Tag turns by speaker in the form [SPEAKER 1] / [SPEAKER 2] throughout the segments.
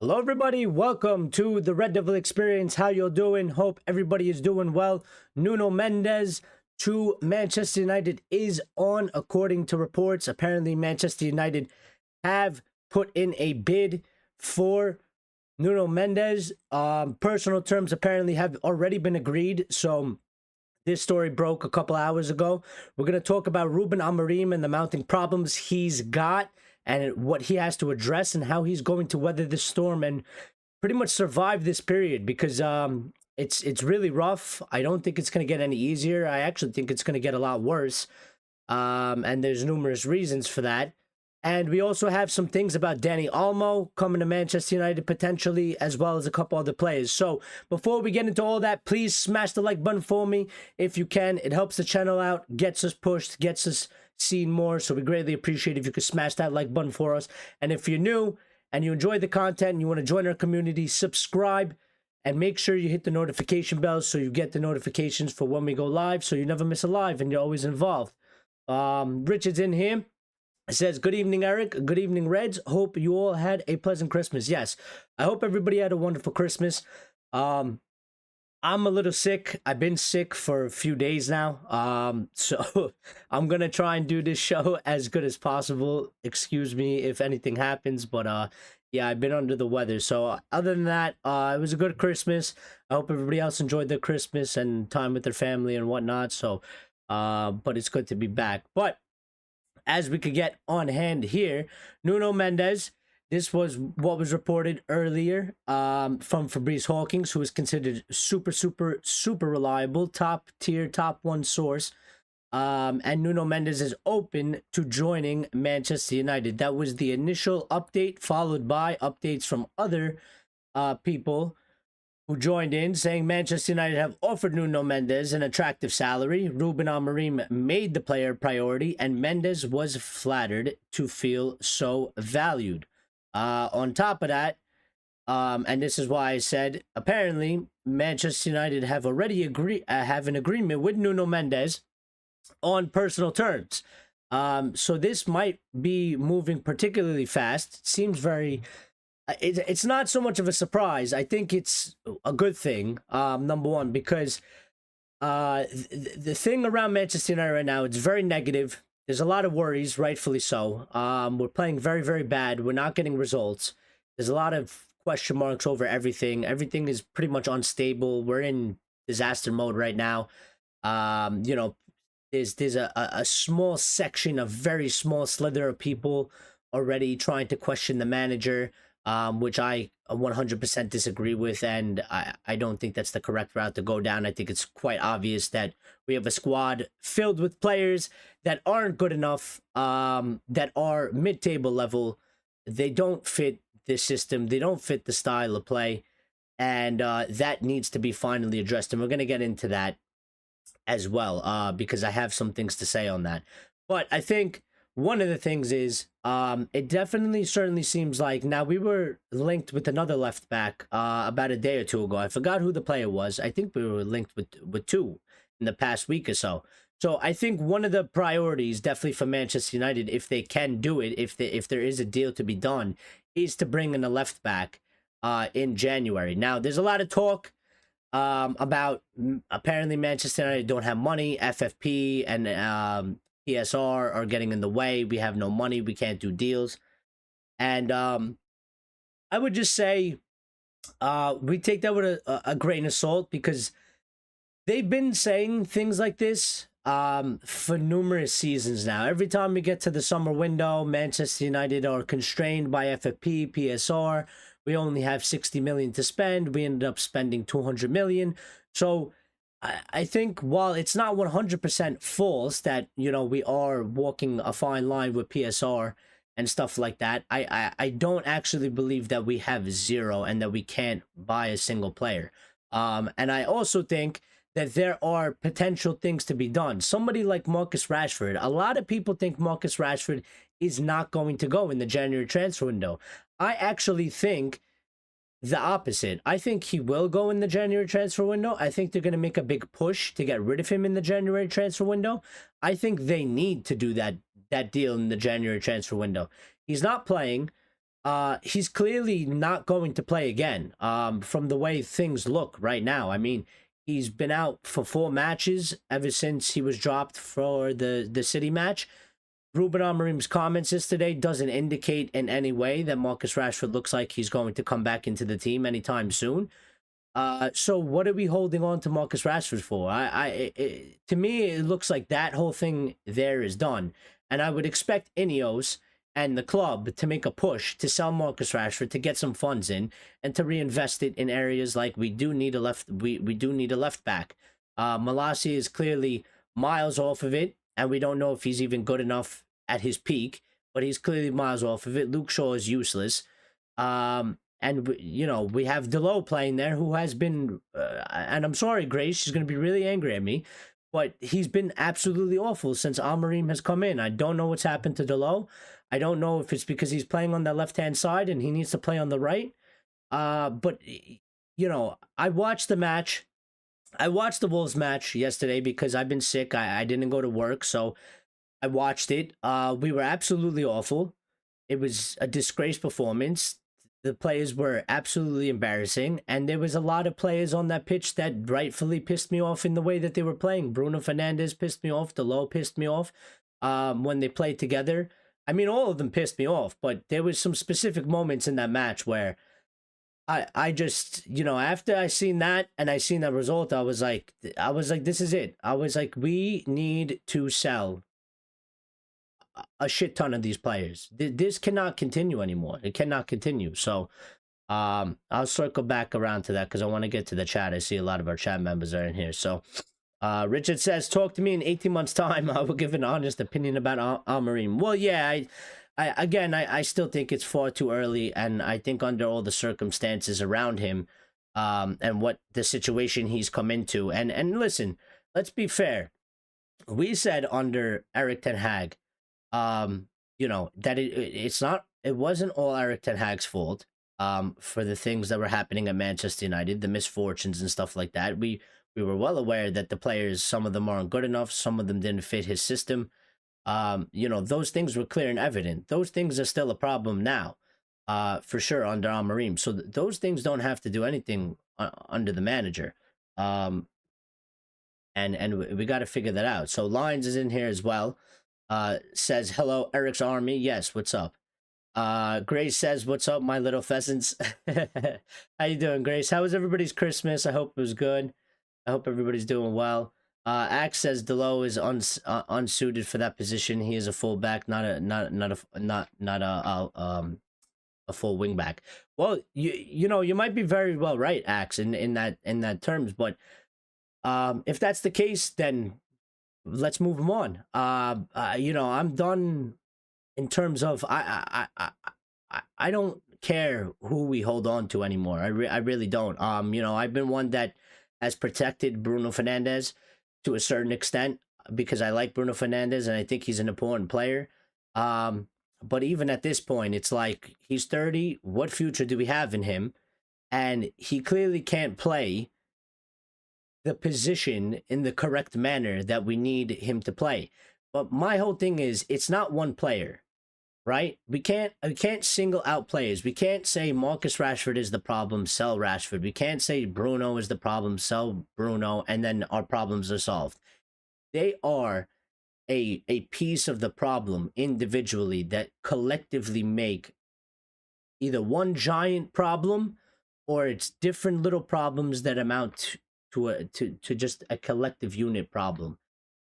[SPEAKER 1] Hello everybody, welcome to the Red Devil Experience. How you doing? Hope everybody is doing well. Nuno Mendes to Manchester United is on, according to reports. Apparently Manchester United have put in a bid for Nuno Mendes. Personal terms apparently have already been agreed, so this story broke a couple hours ago. We're going to talk about Ruben Amorim and the mounting problems he's got and what he has to address and how he's going to weather this storm and pretty much survive this period, because it's really rough. I don't think it's going to get any easier. I actually think it's going to get a lot worse. And there's numerous reasons for that. And we also have some things about Dani Olmo coming to Manchester United potentially, as well as a couple other players. So before we get into all that, please smash the like button for me if you can. It helps the channel out, gets us pushed, gets us seen more. So we greatly appreciate if you could smash that like button for us. And if you're new and you enjoy the content and you want to join our community, subscribe and make sure you hit the notification bell so you get the notifications for when we go live, so you never miss a live and you're always involved. Richard's in here. It says, good evening, Eric. Good evening, Reds. Hope you all had a pleasant Christmas. Yes, I hope everybody had a wonderful Christmas. I'm a little sick. I've been sick for a few days now. So I'm going to try and do this show as good as possible. Excuse me if anything happens, but yeah, I've been under the weather. So other than that, it was a good Christmas. I hope everybody else enjoyed their Christmas and time with their family and whatnot. So, but it's good to be back. But as we could get on hand here, Nuno Mendes, this was what was reported earlier from Fabrice Hawkins, who is considered super reliable, top tier, top one source. And Nuno Mendes is open to joining Manchester United. That was the initial update, followed by updates from other people who joined in, saying Manchester United have offered Nuno Mendes an attractive salary. Ruben Amorim made the player a priority, and Mendes was flattered to feel so valued. On top of that, and this is why I said, apparently Manchester United have already have an agreement with Nuno Mendes on personal terms. So this might be moving particularly fast. It seems very... It's not so much of a surprise. I think it's a good thing, number one, because the thing around Manchester United right now, it's very negative. There's a lot of worries, rightfully so. We're playing very bad. We're not getting results. There's a lot of question marks over everything. Everything is pretty much unstable. We're in disaster mode right now. You know, there's a small section, a very small slither of people already trying to question the manager, which I 100% disagree with, and I don't think that's the correct route to go down. I think it's quite obvious that we have a squad filled with players that aren't good enough, that are mid-table level. They don't fit this system. They don't fit the style of play, and that needs to be finally addressed, and we're going to get into that as well, because I have some things to say on that. But I think one of the things is, it definitely certainly seems like, now we were linked with another left back about a day or two ago. I forgot who the player was. I think we were linked with two in the past week or so. So I think one of the priorities definitely for Manchester United, if they can do it, if there is a deal to be done, is to bring in a left back in January. Now, there's a lot of talk about apparently Manchester United don't have money. FFP and PSR are getting in the way. We have no money. We can't do deals. And I would just say we take that with a grain of salt, because they've been saying things like this for numerous seasons now. Every time we get to the summer window, Manchester United are constrained by FFP, PSR. We only have 60 million to spend. We ended up spending 200 million. So I think while it's not 100% false that, you know, we are walking a fine line with PSR and stuff like that, I don't actually believe that we have zero and that we can't buy a single player. And I also think that there are potential things to be done. Somebody like Marcus Rashford, a lot of people think Marcus Rashford is not going to go in the January transfer window. I actually think the opposite. I think he will go in the January transfer window. I think they're going to make a big push to get rid of him in the January transfer window. I think they need to do that deal in the January transfer window. He's not playing. He's clearly not going to play again. From the way things look right now. I mean, he's been out for 4 matches ever since he was dropped for the City match. Ruben Amorim's comments yesterday doesn't indicate in any way that Marcus Rashford looks like he's going to come back into the team anytime soon. So what are we holding on to Marcus Rashford for? To me, it looks like that whole thing there is done, and I would expect Ineos and the club to make a push to sell Marcus Rashford to get some funds in and to reinvest it in areas like we do need a left. We do need a left back. Malacia is clearly miles off of it, and we don't know if he's even good enough at his peak. But he's clearly miles off of it. Luke Shaw is useless. And, you know, we have Delo playing there who has been, and I'm sorry, Grace, she's going to be really angry at me, but he's been absolutely awful since Amorim has come in. I don't know what's happened to Delo. I don't know if it's because he's playing on the left-hand side and he needs to play on the right. But, you know, I watched the match. I watched the Wolves match yesterday because I've been sick. I didn't go to work, so I watched it. We were absolutely awful. It was a disgrace performance. The players were absolutely embarrassing, and there was a lot of players on that pitch that rightfully pissed me off in the way that they were playing. Bruno Fernandes pissed me off. Delo pissed me off when they played together. I mean, all of them pissed me off, but there was some specific moments in that match where I just, you know, after I seen that and I seen that result, I was like, this is it. I was like, we need to sell a shit ton of these players. This cannot continue anymore. It cannot continue. So I'll circle back around to that because I want to get to the chat. I see a lot of our chat members are in here. So Richard says, talk to me in 18 months time. I will give an honest opinion about Amorim. Well, yeah, I still think it's far too early, and I think under all the circumstances around him and what the situation he's come into, and listen, let's be fair. We said under Eric Ten Hag, you know, that it wasn't all Eric Ten Hag's fault for the things that were happening at Manchester United, the misfortunes and stuff like that. We were well aware that the players, some of them aren't good enough, some of them didn't fit his system. You know, those things were clear and evident. Those things are still a problem now, for sure, under Amorim. So those things don't have to do anything under the manager. And we got to figure that out. So Lines is in here as well. Says, hello, Eric's Army. Yes, what's up? Grace says, what's up, my little pheasants? How you doing, Grace? How was everybody's Christmas? I hope it was good. I hope everybody's doing well. Axe says Delo is unsuited for that position. He is a fullback, not a full wingback. Well, you know, you might be very well right, Axe, in that terms, but if that's the case, then let's move him on. You know, I'm done in terms of I don't care who we hold on to anymore. I really don't. You know, I've been one that has protected Bruno Fernandes to a certain extent because I like Bruno Fernandes and I think he's an important player. But even at this point, it's like he's 30. What future do we have in him? And he clearly can't play the position in the correct manner that we need him to play. But my whole thing is, it's not one player, right? We can't single out players. We can't say Marcus Rashford is the problem, sell Rashford. We can't say Bruno is the problem, sell Bruno, and then our problems are solved. They are a piece of the problem individually that collectively make either one giant problem or it's different little problems that amount to just a collective unit problem.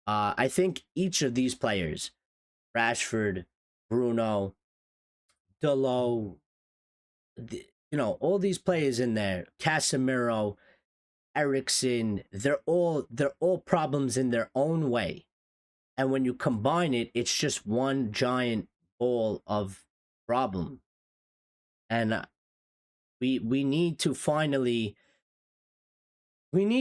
[SPEAKER 1] I think each of these players, Rashford, Bruno, Delo, you know, all these players in there, Casemiro, Eriksen, they're all problems in their own way. And when you combine it, it's just one giant ball of problem. And we need to finally, when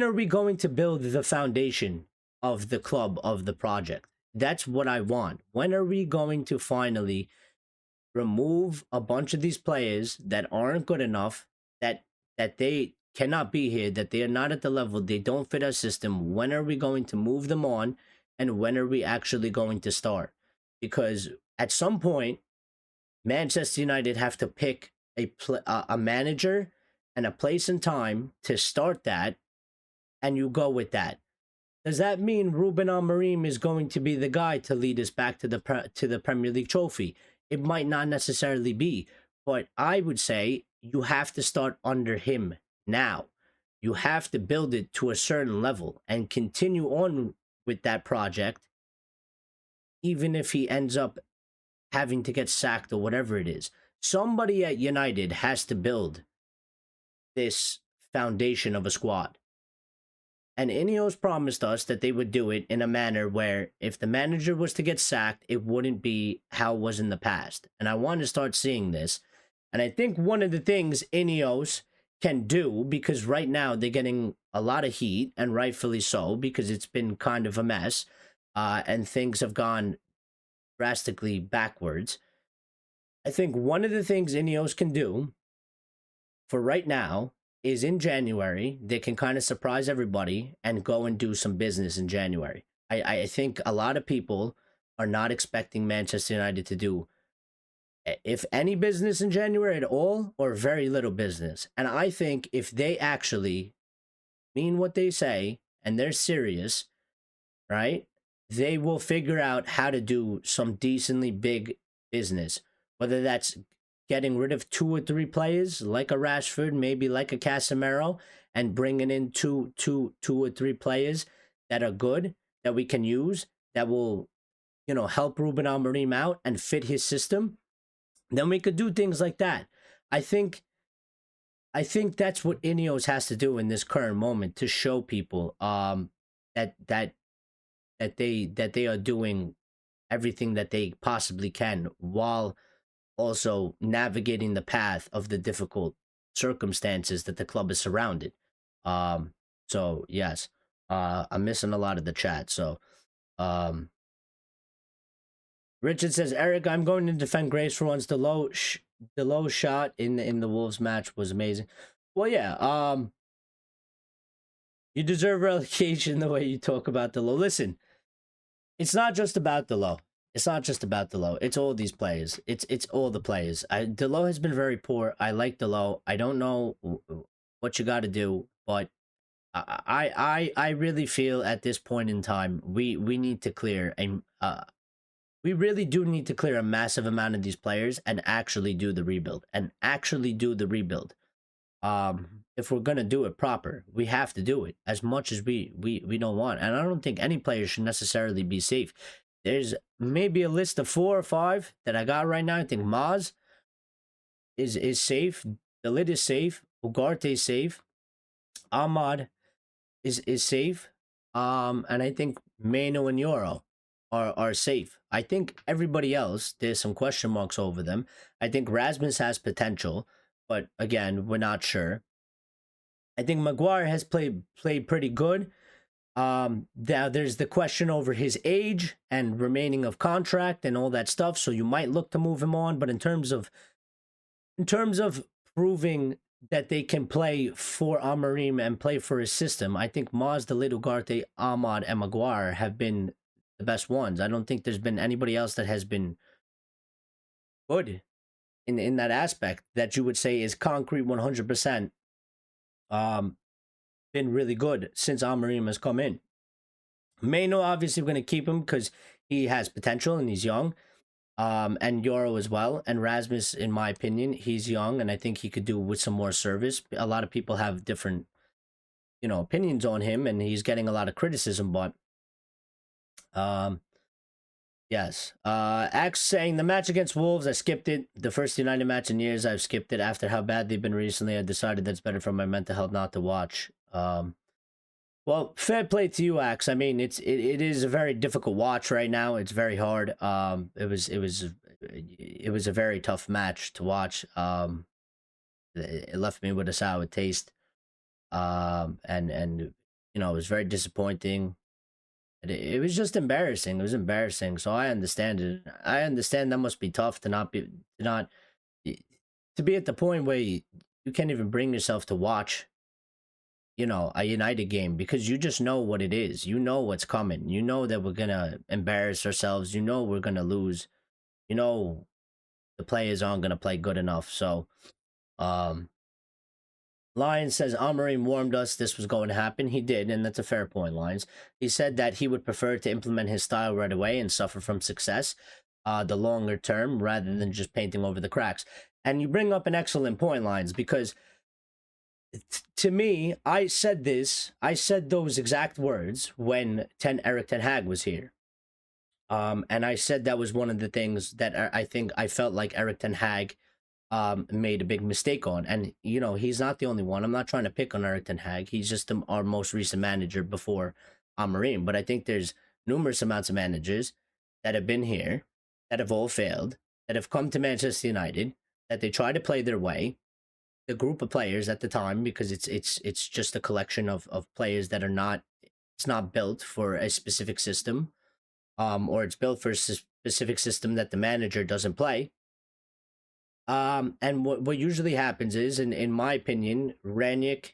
[SPEAKER 1] are we going to build the foundation of the club, of the project? That's what I want. When are we going to finally remove a bunch of these players that aren't good enough, that they cannot be here, that they are not at the level, they don't fit our system? When are we going to move them on? And when are we actually going to start? Because at some point, Manchester United have to pick a manager and a place and time to start that, and you go with that. Does that mean Ruben Amorim is going to be the guy to lead us back to the Premier League trophy? It might not necessarily be, but I would say you have to start under him now. You have to build it to a certain level and continue on with that project, even if he ends up having to get sacked or whatever it is. Somebody at United has to build this foundation of a squad. And Ineos promised us that they would do it in a manner where if the manager was to get sacked, it wouldn't be how it was in the past. And I want to start seeing this. And I think one of the things Ineos can do, because right now they're getting a lot of heat, and rightfully so, because it's been kind of a mess, and things have gone drastically backwards. I think one of the things Ineos can do for right now is in January, they can kind of surprise everybody and go and do some business in January. I think a lot of people are not expecting Manchester United to do, if any, business in January at all, or very little business. And I think if they actually mean what they say and they're serious, right, they will figure out how to do some decently big business, whether that's getting rid of 2 or 3 players like a Rashford, maybe like a Casemiro, and bringing in two or 3 players that are good, that we can use, that will, help Ruben Amorim out and fit his system. Then we could do things like that. I think that's what Ineos has to do in this current moment, to show people that they are doing everything that they possibly can, while also navigating the path of the difficult circumstances that the club is surrounded. So yes, I'm missing a lot of the chat. So, Richard says, Eric, I'm going to defend Grace for once. The low shot in the Wolves match was amazing. Well, yeah. You deserve relegation the way you talk about the low. Listen, it's not just about the low. It's not just about Delo. It's all these players. It's all the players. Delo has been very poor. I like Delo. I don't know what you got to do, but I really feel at this point in time we need to clear we really do need to clear a massive amount of these players and actually do the rebuild. If we're gonna do it proper, we have to do it as much as we don't want. And I don't think any player should necessarily be safe. There's maybe a list of 4 or 5 that I got right now. I think Maz is safe. The lid is safe. Ugarte is safe. Ahmad is safe. And I think Mano and Euro are safe. I think everybody else, there's some question marks over them. I think Rasmus has potential, but again, we're not sure. I think Maguire has played pretty good. Now there's the question over his age and remaining of contract and all that stuff. So you might look to move him on. But in terms of proving that they can play for Amorim and play for his system, I think Maz, Dalit, Ugarte, Ahmad, and Maguire have been the best ones. I don't think there's been anybody else that has been good in that aspect that you would say is concrete 100%. Been really good since Amorim has come in. Mano, obviously, we're going to keep him because he has potential and he's young. And Euro as well. And Rasmus, in my opinion, he's young and I think he could do with some more service. A lot of people have different, opinions on him and he's getting a lot of criticism, but yes. Axe saying the match against Wolves, I skipped it. The first United match in years, I've skipped it. After how bad they've been recently, I decided that's better for my mental health not to watch. Well, fair play to you, Axe. I mean, it is a very difficult watch right now. It's very hard. It was a very tough match to watch. It left me with a sour taste. And it was very disappointing. It was just embarrassing. It was embarrassing. So I understand it. I understand that must be tough to be at the point where you can't even bring yourself to watch, a United game because you just know what it is. You know what's coming. You know that we're going to embarrass ourselves. You know we're going to lose. You know the players aren't going to play good enough. So, um, Lions says Amorim warned us this was going to happen. He did, and that's a fair point, Lions. He said that he would prefer to implement his style right away and suffer from success the longer term rather than just painting over the cracks. And you bring up an excellent point, Lions, because to me, I said those exact words when Eric Ten Hag was here. And I said that was one of the things that I felt like Eric Ten Hag made a big mistake on. And, you know, he's not the only one. I'm not trying to pick on Eric Ten Hag. He's just our most recent manager before Amorim. But I think there's numerous amounts of managers that have been here, that have all failed, that have come to Manchester United, that they try to play their way. The group of players at the time, because it's just a collection of players that are not, it's not built for a specific system, or it's built for a specific system that the manager doesn't play. And what usually happens is, in my opinion, Ranić,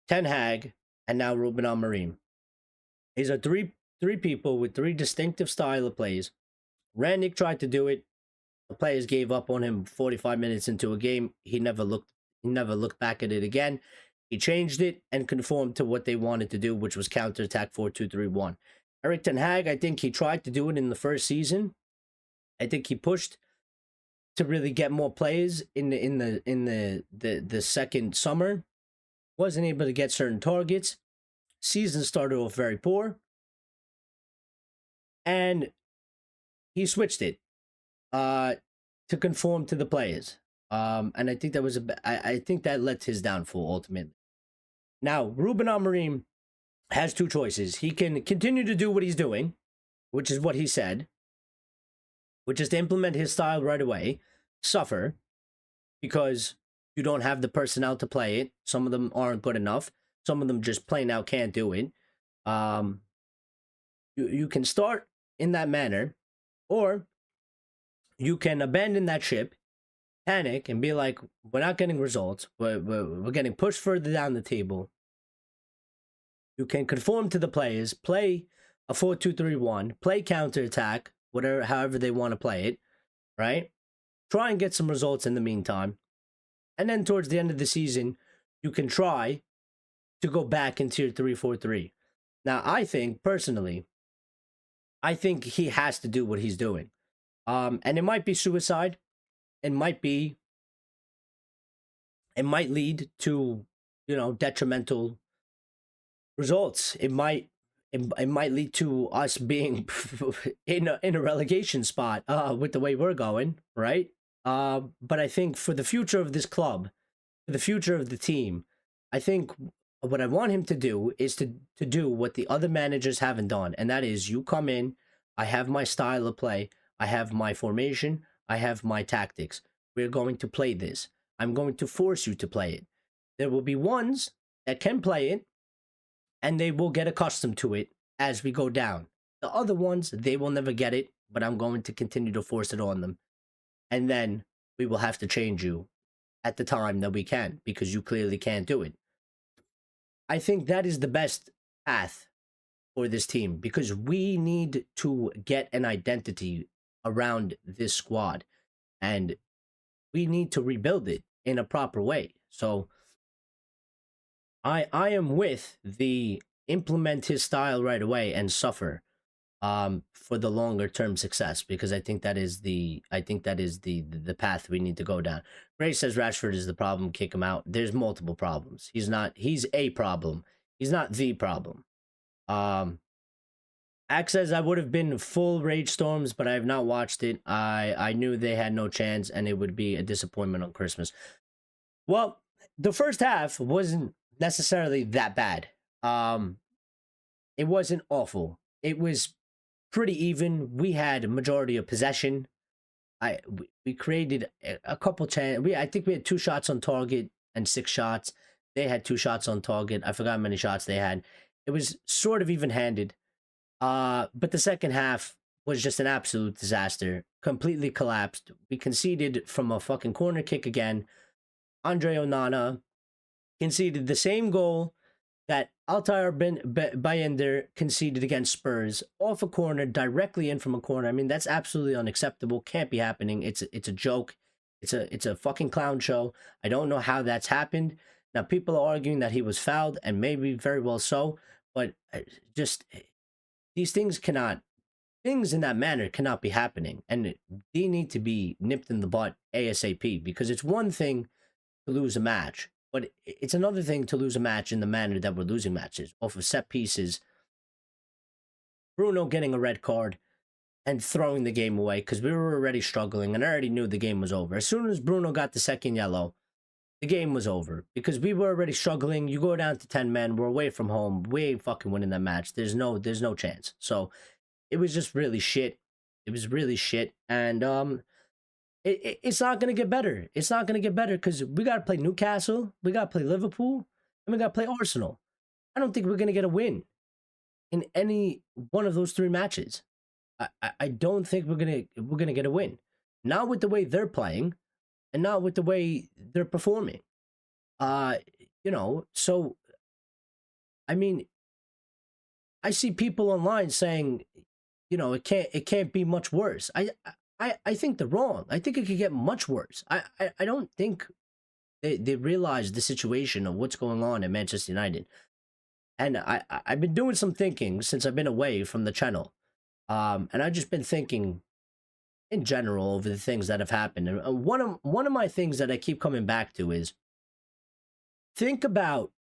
[SPEAKER 1] Ten Hag, and now Ruben Amorim. These are three people with three distinctive style of plays. Ranić tried to do it. The players gave up on him 45 minutes into a game. He never looked back at it again. He changed it and conformed to what they wanted to do, which was counterattack 4-2-3-1. Eric Ten Hag, I think he tried to do it in the first season. I think he pushed to really get more players in the second summer. Wasn't able to get certain targets. Season started off very poor, and he switched it to conform to the players. And I think that was I think that led to his downfall ultimately. Now, Ruben Amorim has two choices. He can continue to do what he's doing, which is what he said, which is to implement his style right away, suffer, because you don't have the personnel to play it. Some of them aren't good enough. Some of them just plain out can't do it. You can start in that manner, or you can abandon that ship, panic, and be like, we're not getting results. We're getting pushed further down the table. You can conform to the players, play a 4-2-3-1, play counterattack, however they want to play it, right? Try and get some results in the meantime. And then towards the end of the season, you can try to go back into your 3-4-3. Now, I think, personally, he has to do what he's doing. And it might be suicide. It might lead to, detrimental results. It might lead to us being in a relegation spot with the way we're going, right? But I think for the future of this club, for the future of the team, I think what I want him to do is to do what the other managers haven't done, and that is, you come in, I have my style of play, I have my formation, I have my tactics. We're going to play this. I'm going to force you to play it. There will be ones that can play it, and they will get accustomed to it as we go down. The other ones, they will never get it, but I'm going to continue to force it on them. And then we will have to change you at the time that we can, because you clearly can't do it. I think that is the best path for this team, because we need to get an identity around this squad, and we need to rebuild it in a proper way. So I am with the implement his style right away and suffer for the longer term success, because I think that is the path we need to go down. Gray says Rashford is the problem, kick him out. There's multiple problems. He's a problem. He's not the problem. Axe says I would have been full Rage Storms, but I have not watched it. I knew they had no chance, and it would be a disappointment on Christmas. Well, the first half wasn't necessarily that bad. It wasn't awful. It was pretty even. We had a majority of possession. We created a couple chances. I think we had 2 shots on target and 6 shots. They had 2 shots on target. I forgot how many shots they had. It was sort of even-handed. But the second half was just an absolute disaster. Completely collapsed. We conceded from a fucking corner kick again. Andre Onana conceded the same goal that Altair Bayender conceded against Spurs off a corner, directly in from a corner. I mean, that's absolutely unacceptable. Can't be happening. It's a joke. It's a fucking clown show. I don't know how that's happened. Now people are arguing that he was fouled, and maybe very well so, but just these things in that manner cannot be happening, and they need to be nipped in the butt ASAP, because it's one thing to lose a match, but it's another thing to lose a match in the manner that we're losing matches, off of set pieces, Bruno getting a red card and throwing the game away because we were already struggling and I already knew the game was over. As soon as Bruno got the second yellow, the game was over because we were already struggling. You go down to 10 men, we're away from home, we ain't fucking winning that match. There's no chance. So it was just really shit. It was really shit. And it's not going to get better. It's not going to get better because we got to play Newcastle, we got to play Liverpool, and we got to play Arsenal. I don't think we're going to get a win in any one of those three matches. I don't think we're gonna get a win. Not with the way they're playing, and not with the way they're performing. So I mean, I see people online saying, it can't be much worse. I think they're wrong. I think it could get much worse. I don't think they realize the situation of what's going on at Manchester United. And I've been doing some thinking since I've been away from the channel. And I've just been thinking in general over the things that have happened. And one of my things that I keep coming back to is, think about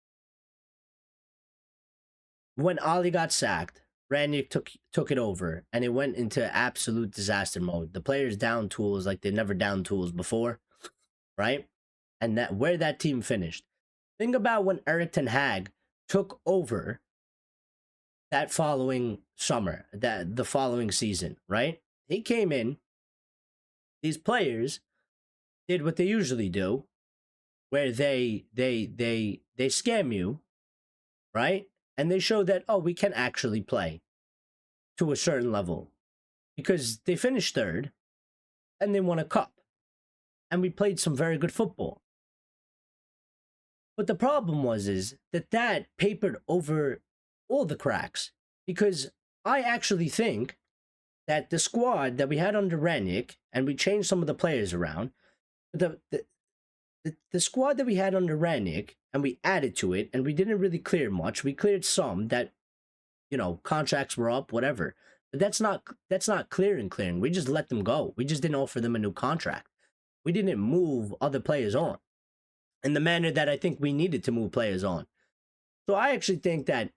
[SPEAKER 1] when Ali got sacked, Ranić took it over, and it went into absolute disaster mode. The players down tools like they never down tools before, right? And that where that team finished. Think about when Erik ten Hag took over that following summer, the following season, right? He came in, these players did what they usually do, where they scam you, right? And they show that, oh, we can actually play to a certain level because they finished third and they won a cup and we played some very good football. But the problem is that papered over all the cracks, because I actually think that the squad that we had under Ranić, and we changed some of the players around, the squad that we had under Ranić, and we added to it, and we didn't really clear much. We cleared some that, contracts were up, whatever. But that's not clearing. We just let them go. We just didn't offer them a new contract. We didn't move other players on in the manner that I think we needed to move players on. So I actually think that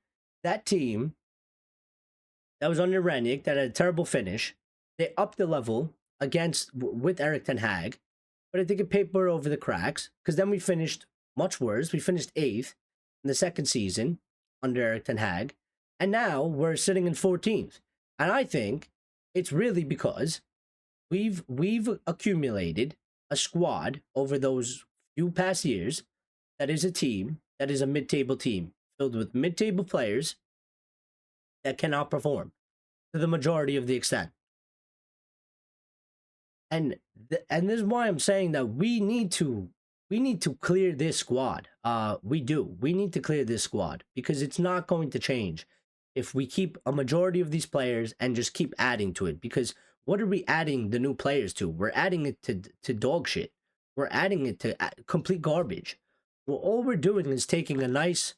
[SPEAKER 1] team that was under Ranić, that had a terrible finish, they upped the level with Erik ten Hag, but I think it papered over the cracks, because then we finished much worse. We finished 8th in the second season under Erik ten Hag, and now we're sitting in 14th. And I think it's really because we've accumulated a squad over those few past years that is a team that is a mid-table team filled with mid-table players that cannot perform to the majority of the extent. And this is why I'm saying that we need to clear this squad. We need to clear this squad, because it's not going to change if we keep a majority of these players and just keep adding to it. Because what are we adding the new players to? We're adding it to dog shit. We're adding it to complete garbage. Well, all we're doing is taking a nice,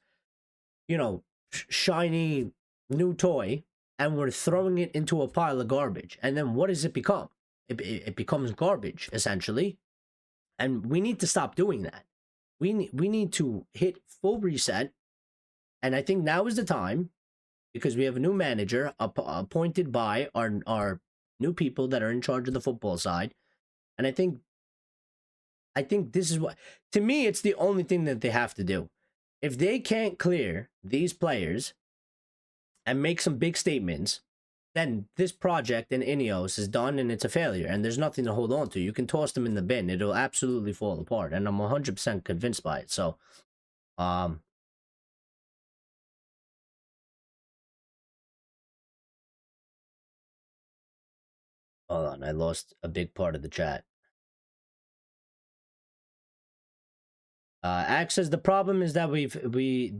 [SPEAKER 1] shiny new toy, and we're throwing it into a pile of garbage. And then what does it become? It becomes garbage, essentially. And we need to stop doing that. We need to hit full reset. And I think now is the time, because we have a new manager appointed by our new people that are in charge of the football side. And I think this is what, to me, it's the only thing that they have to do. If they can't clear these players and make some big statements, then this project in Ineos is done and it's a failure, and there's nothing to hold on to. You can toss them in the bin. It'll absolutely fall apart, and I'm 100% convinced by it. So, hold on, I lost a big part of the chat. Axe says the problem is that we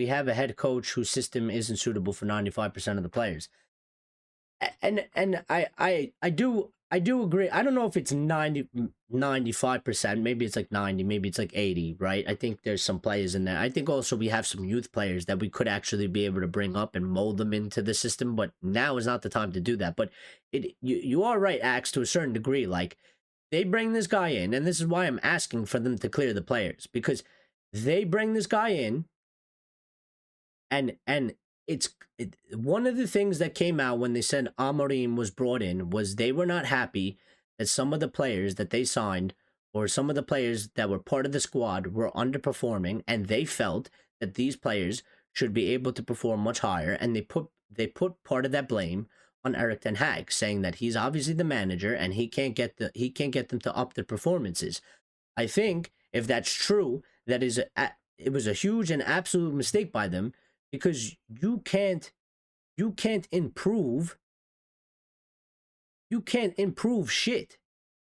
[SPEAKER 1] have a head coach whose system isn't suitable for 95% of the players. And I do agree. I don't know if it's 95%, maybe it's like 90, maybe it's like 80, right? I think there's some players in there. I think also we have some youth players that we could actually be able to bring up and mold them into the system, but now is not the time to do that. But you are right, Axe, to a certain degree. Like, they bring this guy in, and this is why I'm asking for them to clear the players, because they bring this guy in, and one of the things that came out when they said Amorim was brought in was they were not happy that some of the players that they signed, or some of the players that were part of the squad, were underperforming, and they felt that these players should be able to perform much higher, and they put part of that blame on Erik ten Hag, saying that he's obviously the manager and he can't get them to up their performances. I think if that's true, it was a huge and absolute mistake by them, because you can't improve shit.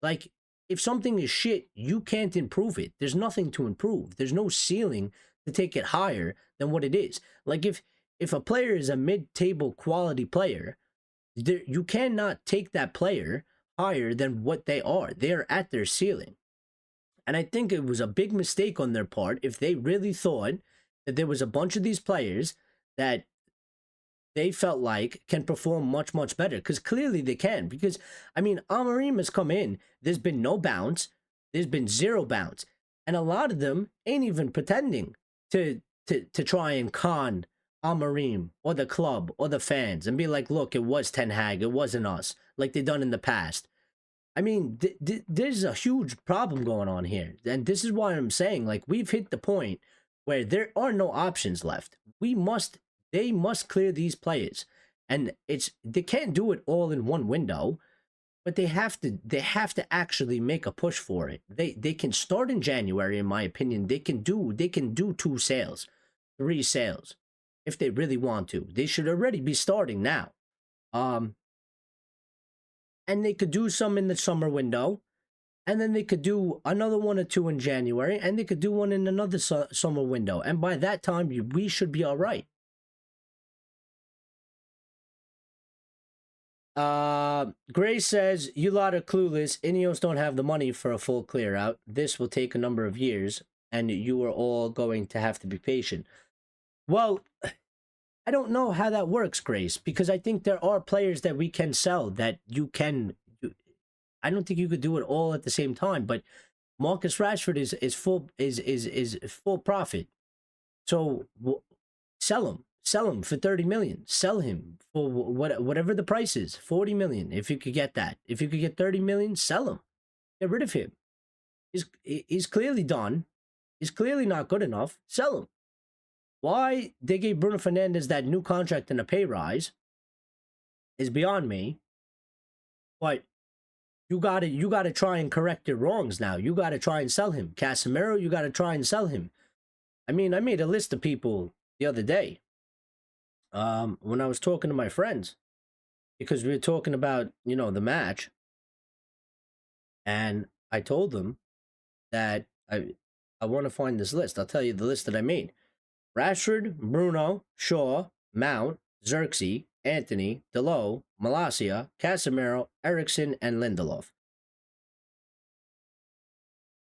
[SPEAKER 1] Like, if something is shit, you can't improve it. There's nothing to improve. There's no ceiling to take it higher than what it is. Like, if a player is a mid-table quality player, you cannot take that player higher than what they are. They're at their ceiling. And I think it was a big mistake on their part if they really thought that there was a bunch of these players that they felt like can perform much, much better. Because clearly they can. Because, I mean, Amorim has come in. There's been no bounce. There's been zero bounce. And a lot of them ain't even pretending to try and con Amorim or the club or the fans and be like, look, it was Ten Hag, it wasn't us, like they've done in the past. I mean, there's a huge problem going on here. And this is why I'm saying, like, we've hit the point where there are no options left. They must clear these players. And they can't do it all in one window, but they have to actually make a push for it. They can start in January, in my opinion. They can do 2 sales, 3 sales, if they really want to. They should already be starting now. And they could do some in the summer window, and then they could do another 1 or 2 in January, and they could do one in another summer window. And by that time, we should be all right. Grace says, you lot are clueless. Ineos don't have the money for a full clear out. This will take a number of years, and you are all going to have to be patient. Well, I don't know how that works, Grace, because I think there are players that we can sell that you can. I don't think you could do it all at the same time, but Marcus Rashford is full profit. So sell him for 30 million. Sell him for whatever the price is, 40 million. If you could get that, if you could get 30 million, sell him. Get rid of him. He's clearly done. He's clearly not good enough. Sell him. Why they gave Bruno Fernandes that new contract and a pay rise is beyond me. But you gotta try and correct your wrongs now. You gotta try and sell him. Casemiro, you gotta try and sell him. I mean, I made a list of people the other day. When I was talking to my friends, because we were talking about, the match, and I told them that I want to find this list. I'll tell you the list that I made. Rashford, Bruno, Shaw, Mount, Xerxes, Anthony, Delot, Malacia, Casemiro, Eriksen, and Lindelof.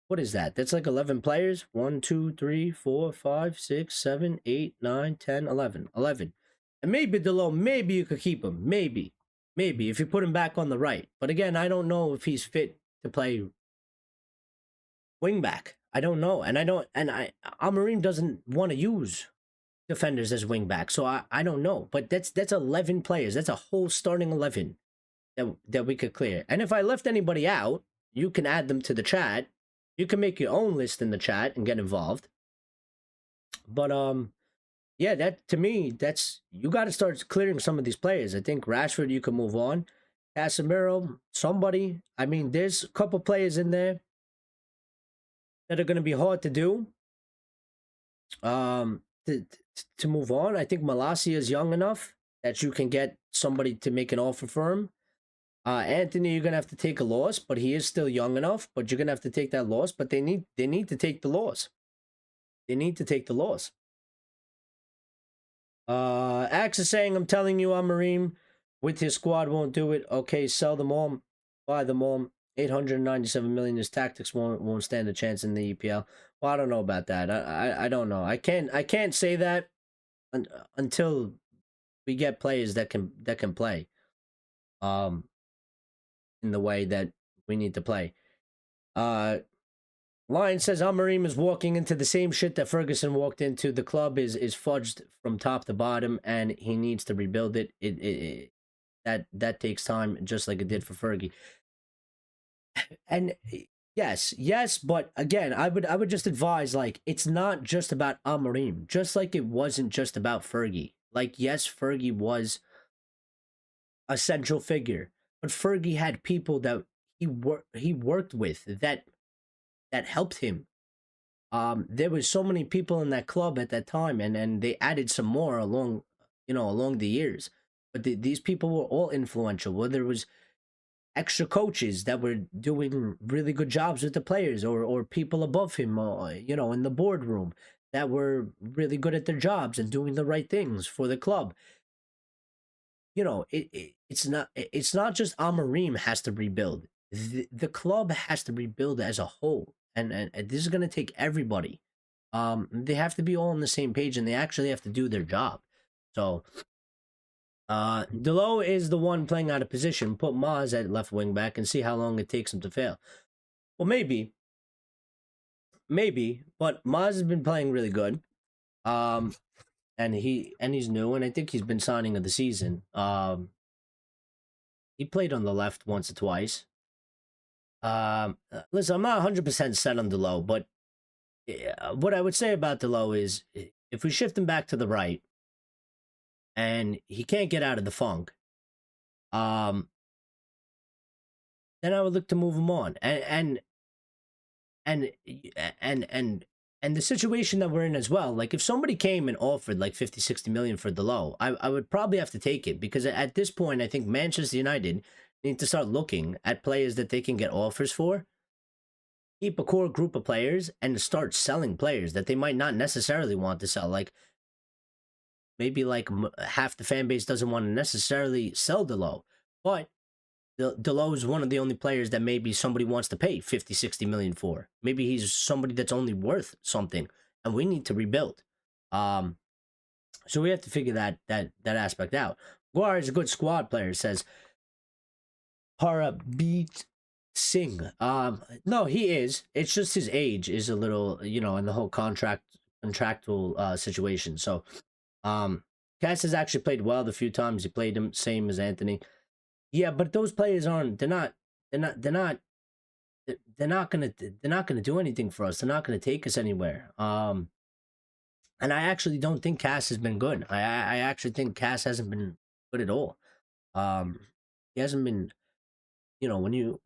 [SPEAKER 1] What is that? That's like 11 players. 1, 2, 3, 4, 5, 6, 7, 8, 9, 10, 11. 11. And maybe Delot, maybe you could keep him. Maybe. Maybe, if you put him back on the right. But again, I don't know if he's fit to play wingback. I don't know. And Amorim doesn't want to use defenders as wingback. So I don't know. But that's 11 players. That's a whole starting 11 that we could clear. And if I left anybody out, you can add them to the chat. You can make your own list in the chat and get involved. But yeah, that to me, you got to start clearing some of these players. I think Rashford, you can move on. Casemiro, somebody. I mean, there's a couple players in there that are going to be hard to do. To move on, I think Malacia is young enough that you can get somebody to make an offer for him. Anthony, you're gonna have to take a loss, but he is still young enough. But you're gonna have to take that loss. But they need to take the loss. They need to take the loss. Axe is saying, I'm telling you, Amorim with his squad won't do it. Okay, sell them all, buy them all. 897 million. His tactics won't stand a chance in the EPL. Well, I don't know about that. I don't know. I can't say that until we get players that can play in the way that we need to play. Lion says Amorim is walking into the same shit that Ferguson walked into. The club is fudged from top to bottom, and he needs to rebuild it. That takes time, just like it did for Fergie. And yes, but again, I would just advise, like, it's not just about Amorim, just like it wasn't just about Fergie. Like, yes, Fergie was a central figure, but Fergie had people that he worked with that helped him. There was so many people in that club at that time, and they added some more along the years. But these people were all influential. Whether it was extra coaches that were doing really good jobs with the players, or people above him, in the boardroom that were really good at their jobs and doing the right things for the club. It's not just Amorim has to rebuild. The club has to rebuild as a whole, and this is going to take everybody. They have to be all on the same page, and they actually have to do their job. So, Delo is the one playing out of position. Put Maz at left wing back and see how long it takes him to fail. Well, maybe, but Maz has been playing really good. And he's new, and I think he's been signing of the season. He played on the left once or twice. Listen, I'm not 100% set on Delo, but what I would say about Delo is, if we shift him back to the right, and he can't get out of the funk, then I would look to move him on. And the situation that we're in as well, like, if somebody came and offered like 50, 60 million for Delo, I would probably have to take it, because at this point, I think Manchester United need to start looking at players that they can get offers for, keep a core group of players, and start selling players that they might not necessarily want to sell. Like, maybe like half the fan base doesn't want to necessarily sell Delo, but Delo is one of the only players that maybe somebody wants to pay 50, 60 million for. Maybe he's somebody that's only worth something, and we need to rebuild. So we have to figure that aspect out. Guar is a good squad player, says Harabit Singh. No, he is. It's just his age is a little, in the whole contractual situation. So, Cass has actually played well the few times he played him, same as Anthony. Yeah, but those players they're not gonna do anything for us. They're not gonna take us anywhere. And I actually don't think Cass has been good. I actually think Cass hasn't been good at all. He hasn't been, when you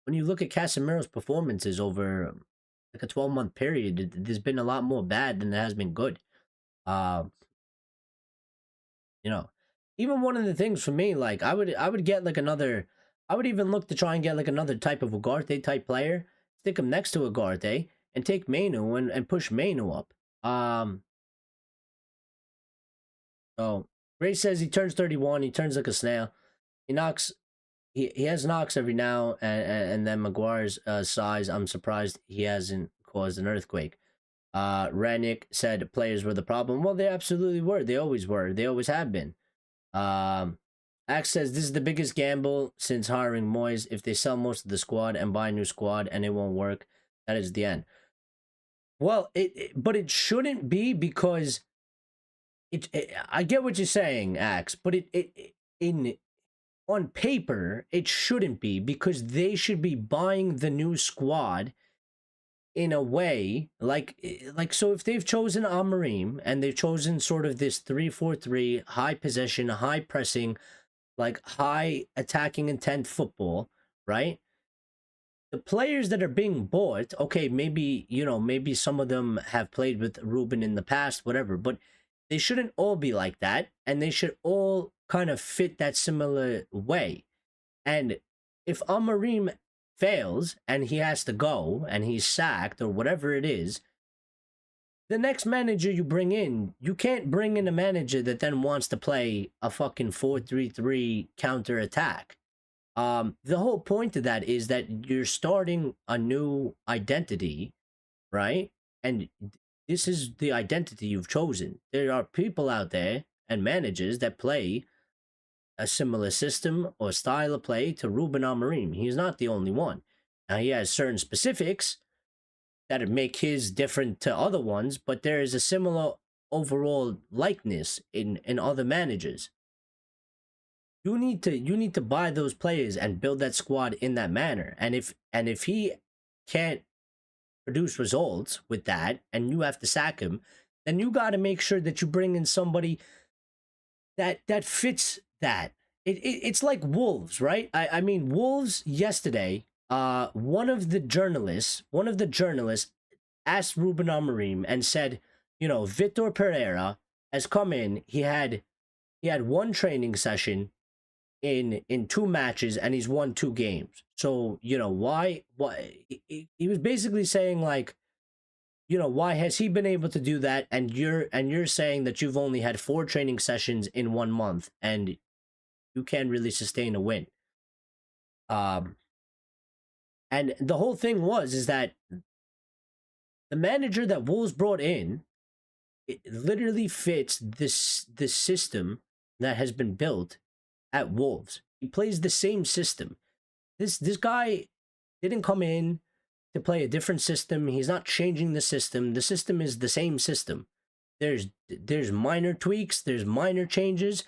[SPEAKER 1] look at Casemiro's performances over like a 12-month period, there's been a lot more bad than there has been good. Even one of the things for me, like, I would get like another, I would even look to try and get like another type of Ugarte type player, stick him next to Ugarte, and take Mainu and push Mainu up. So Ray says he turns 31, he turns like a snail. He has knocks every now and then. Maguire's size, I'm surprised he hasn't caused an earthquake. Renick said players were the problem. Well, they absolutely were. They always were. They always have been. Axe says this is the biggest gamble since hiring Moyes. If they sell most of the squad and buy a new squad and it won't work, that is the end. Well, but it shouldn't be, because I get what you're saying, Axe, but on paper it shouldn't be, because they should be buying the new squad in a way like so if they've chosen Amorim and they've chosen sort of this 3-4-3, high possession, high pressing, like high attacking intent football, right? The players that are being bought, okay, maybe some of them have played with Ruben in the past, whatever, but they shouldn't all be like that, and they should all kind of fit that similar way. And if Amorim fails and he has to go and he's sacked or whatever it is, the next manager you bring in, you can't bring in a manager that then wants to play a fucking 4-3-3 counter attack. The whole point of that is that you're starting a new identity, right? And this is the identity you've chosen. There are people out there and managers that play a similar system or style of play to Ruben Amorim. He's not the only one. Now, he has certain specifics that make his different to other ones, but there is a similar overall likeness in other managers. You need to buy those players and build that squad in that manner. And if he can't produce results with that and you have to sack him, then you got to make sure that you bring in somebody that fits that. It's like Wolves, right? I mean, Wolves yesterday, one of the journalists asked Ruben Amorim and said, Vitor Pereira has come in. He had one training session in 2 matches and he's won 2 games. So, why he was basically saying, like, why has he been able to do that and you're saying that you've only had 4 training sessions in 1 month and you can't really sustain a win. And the whole thing is that the manager that Wolves brought in, it literally fits this system that has been built at Wolves. He plays the same system. This guy didn't come in to play a different system. He's not changing the system. The system is the same system. There's minor tweaks, there's minor changes,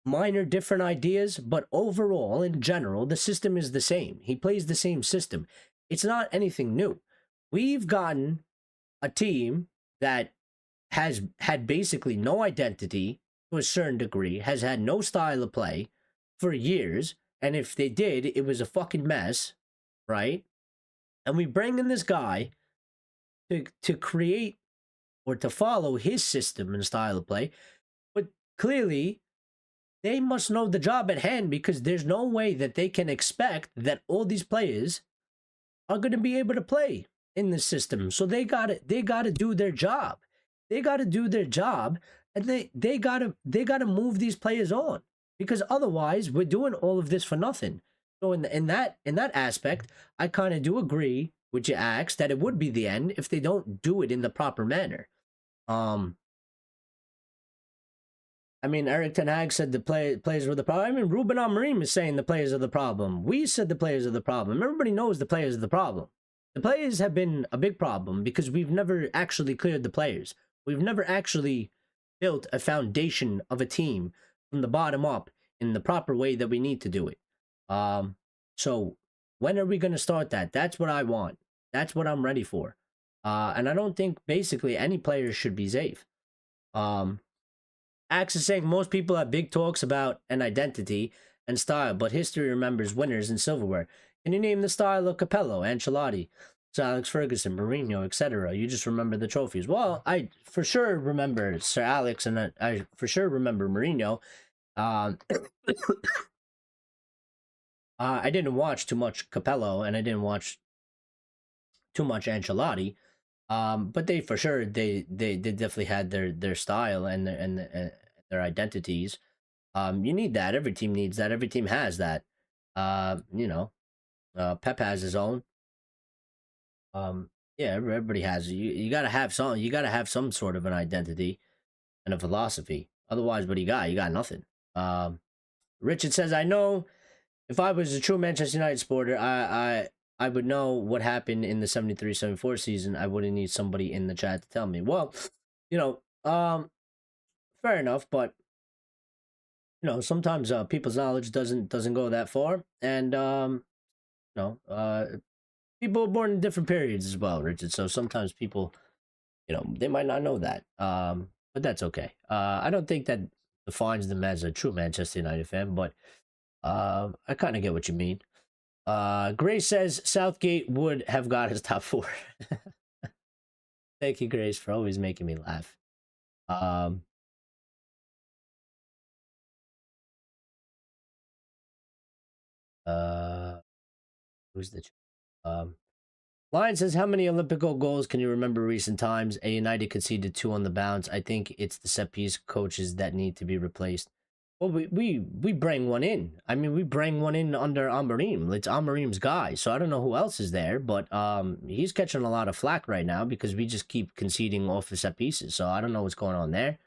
[SPEAKER 1] minor different ideas, but overall, in general, the system is the same. He plays the same system. It's not anything new. We've gotten a team that has had basically no identity to a certain degree, has had no style of play for years, and if they did, it was a fucking mess, right? And we bring in this guy to create or to follow his system and style of play, but clearly they must know the job at hand, because there's no way that they can expect that all these players are going to be able to play in the system. So they got to do their job. They got to do their job, and they got to move these players on, because otherwise we're doing all of this for nothing. So in that aspect, I kind of do agree with your axe that it would be the end if they don't do it in the proper manner. I mean, Eric Ten Hag said the players were the problem. I mean, Ruben Amorim is saying the players are the problem. We said the players are the problem. Everybody knows the players are the problem. The players have been a big problem because we've never actually cleared the players. We've never actually built a foundation of a team from the bottom up in the proper way that we need to do it. So when are we going to start that? That's what I want. That's what I'm ready for. And I don't think basically any players should be safe. Axe is saying most people have big talks about an identity and style, but history remembers winners and silverware. Can you name the style of Capello, Ancelotti, Sir Alex Ferguson, Mourinho, etc.? You just remember the trophies. Well, I for sure remember Sir Alex, and I for sure remember Mourinho. I didn't watch too much Capello, and I didn't watch too much Ancelotti. But they for sure they definitely had their style and their identities. You need that. Every team needs that. Every team has that. Pep has his own. Yeah, everybody has. You gotta have some. You gotta have some sort of an identity and a philosophy. Otherwise, what do you got? You got nothing. Richard says, I know if I was a true Manchester United supporter, I would know what happened in the 73-74 season. I wouldn't need somebody in the chat to tell me. Well, fair enough, but sometimes people's knowledge doesn't go that far, and people are born in different periods as well, Richard. So sometimes people, they might not know that, but that's okay. I don't think that defines them as a true Manchester United fan, but I kind of get what you mean. Grace says Southgate would have got his top 4. Thank you, Grace, for always making me laugh. Uh, who's the Lion says, how many Olympico goals can you remember recent times? A United conceded 2 on the bounce. I think it's the set piece coaches that need to be replaced. Well, we bring one in. I mean, we bring one in under Amorim. It's Amorim's guy. So I don't know who else is there, but he's catching a lot of flack right now because we just keep conceding off the set pieces. So I don't know what's going on there.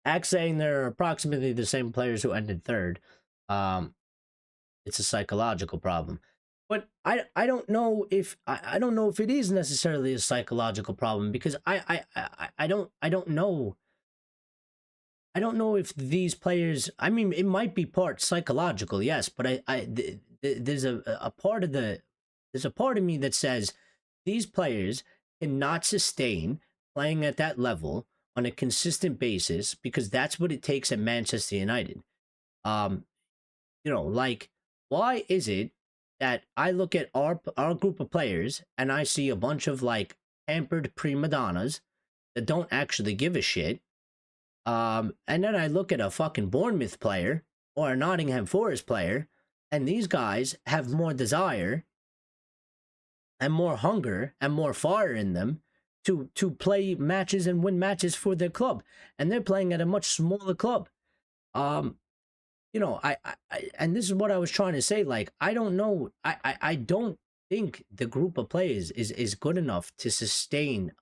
[SPEAKER 1] Act saying they're approximately the same players who ended third. It's a psychological problem. But I don't know if I don't know if it is necessarily a psychological problem because I don't know. I don't know if these players. I mean, it might be part psychological, yes, but there's a part of there's a part of me that says these players cannot sustain playing at that level on a consistent basis because that's what it takes at Manchester United. Like, why is it that I look at our group of players and I see a bunch of like pampered prima donnas that don't actually give a shit, and then I look at a fucking Bournemouth player or a Nottingham Forest player, and these guys have more desire and more hunger and more fire in them to play matches and win matches for their club, and they're playing at a much smaller club. And this is what I was trying to say. Like, I don't know. I don't think the group of players is good enough to sustain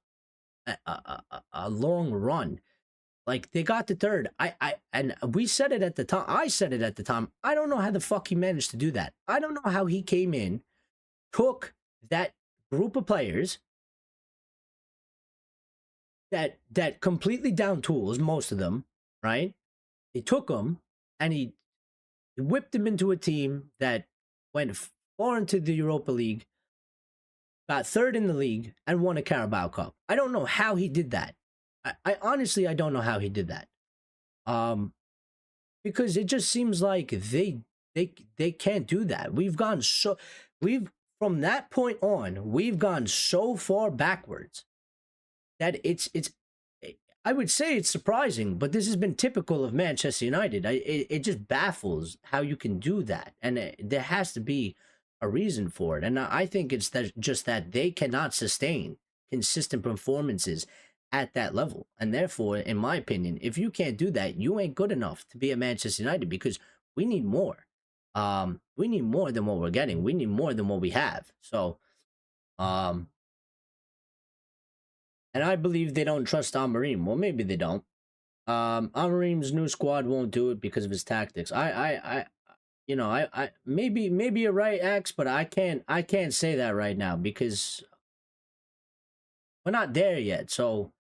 [SPEAKER 1] a long run. Like, they got the third. And we said it at the time. I said it at the time. I don't know how the fuck he managed to do that. I don't know how he came in, took that group of players that completely down tools, most of them, right? He took them and he whipped them into a team that went far into the Europa League, got third in the league, and won a Carabao Cup. I don't know how he did that. I honestly, I don't know how he did that. Because it just seems like they can't do that. From that point on, we've gone so far backwards that it's I would say it's surprising, but this has been typical of Manchester United. It just baffles how you can do that, and there has to be a reason for it. And I think it's just that they cannot sustain consistent performances at that level, and therefore, in my opinion, if you can't do that, you ain't good enough to be a Manchester United because we need more. We need more than what we're getting. We need more than what we have. So, and I believe they don't trust Amorim. Well, maybe they don't. Amorim's new squad won't do it because of his tactics. Maybe you're right, X, but I can't say that right now because we're not there yet. So,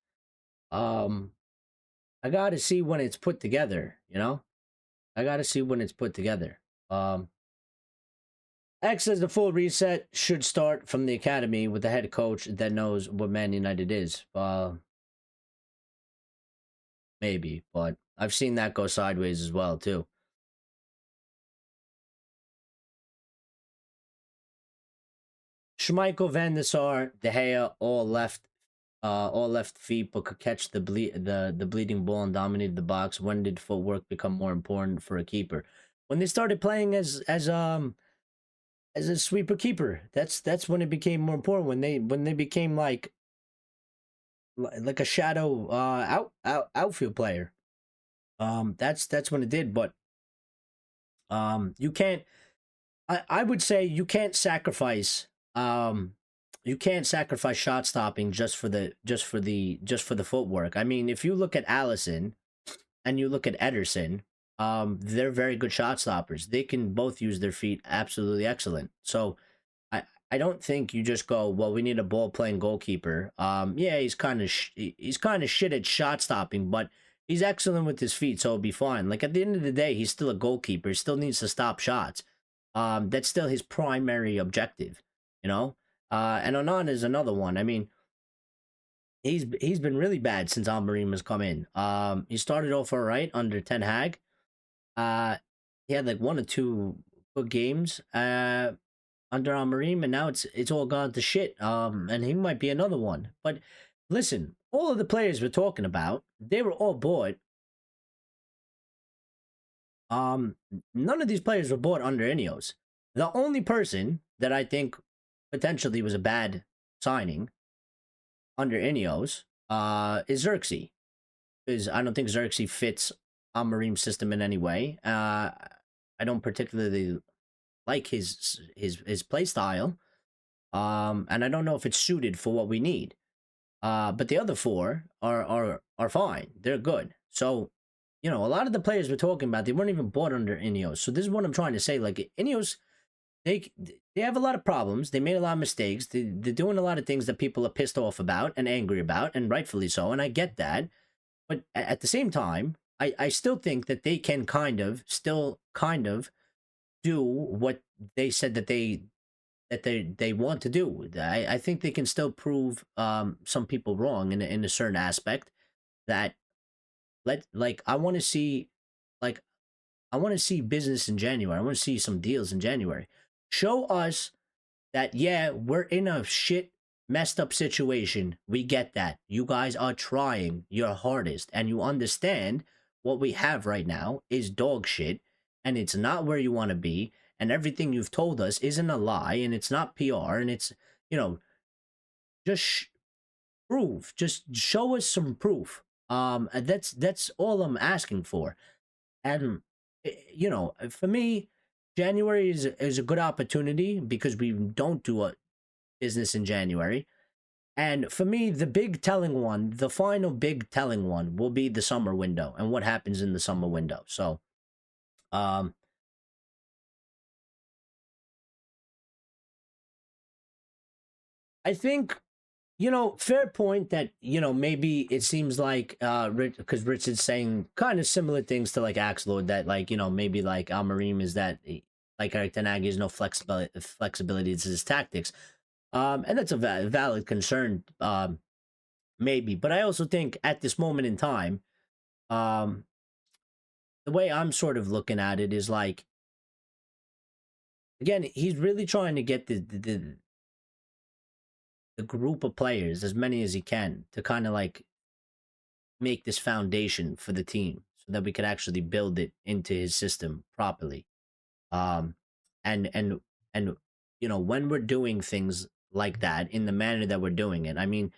[SPEAKER 1] I gotta see when it's put together. I gotta see when it's put together. X says the full reset should start from the academy with the head coach that knows what Man United is. Maybe, but I've seen that go sideways as well, too. Schmeichel, Van der Sar, De Gea, all left feet, but could catch the bleeding ball and dominated the box. When did footwork become more important for a keeper? When they started playing as a sweeper keeper, that's when it became more important. When they became like a shadow outfield player. That's when it did. But you can't. I would say you can't sacrifice. You can't sacrifice shot stopping just for the footwork. I mean, if you look at Allison and you look at Ederson, they're very good shot stoppers. They can both use their feet absolutely excellent. So I don't think you just go, well, we need a ball playing goalkeeper. Yeah, he's kind of shit at shot stopping, but he's excellent with his feet, so it'll be fine. Like, at the end of the day, he's still a goalkeeper. He still needs to stop shots. That's still his primary objective, And Onana is another one. I mean, he's been really bad since Amorim has come in. He started off all right under Ten Hag. He had like 1 or 2 good games under Amorim, and now it's all gone to shit. And he might be another one. But listen, all of the players we're talking about, they were all bought None of these players were bought under Ineos. The only person that I think potentially was a bad signing under Ineos is Xerxes. Because I don't think Xerxes fits Amorim's system in any way. I don't particularly like his play style. And I don't know if it's suited for what we need. But the other four are fine. They're good. So, a lot of the players we're talking about, they weren't even bought under Ineos. So this is what I'm trying to say. Like Ineos, they have a lot of problems. They made a lot of mistakes. They're doing a lot of things that people are pissed off about and angry about, and rightfully so. And I get that. But at the same time, I still think that they can still do what they said that they want to do. I think they can still prove some people wrong in a certain aspect. That I want to see, like I want to see business in January. I want to see some deals in January. Show us that, yeah, we're in a shit messed up situation. We get that. You guys are trying your hardest and you understand what we have right now is dog shit and it's not where you want to be, and everything you've told us isn't a lie and it's not PR, and it's, just prove, just show us some proof. That's all I'm asking for. And for me, January is a good opportunity because we don't do a business in January. And for me, the final big telling one will be the summer window and what happens in the summer window. So, um, I think, fair point that, maybe it seems like, because Richard's saying kind of similar things to like Axelord, that like, maybe like Amorim is that like Eric Ten Hag has no flexibility to his tactics. And that's a valid concern, maybe. But I also think at this moment in time, um, the way I'm sort of looking at it is like, again, he's really trying to get the group of players, as many as he can, to kind of like make this foundation for the team so that we could actually build it into his system properly. Um, and when we're doing things like that in the manner that we're doing it, I mean,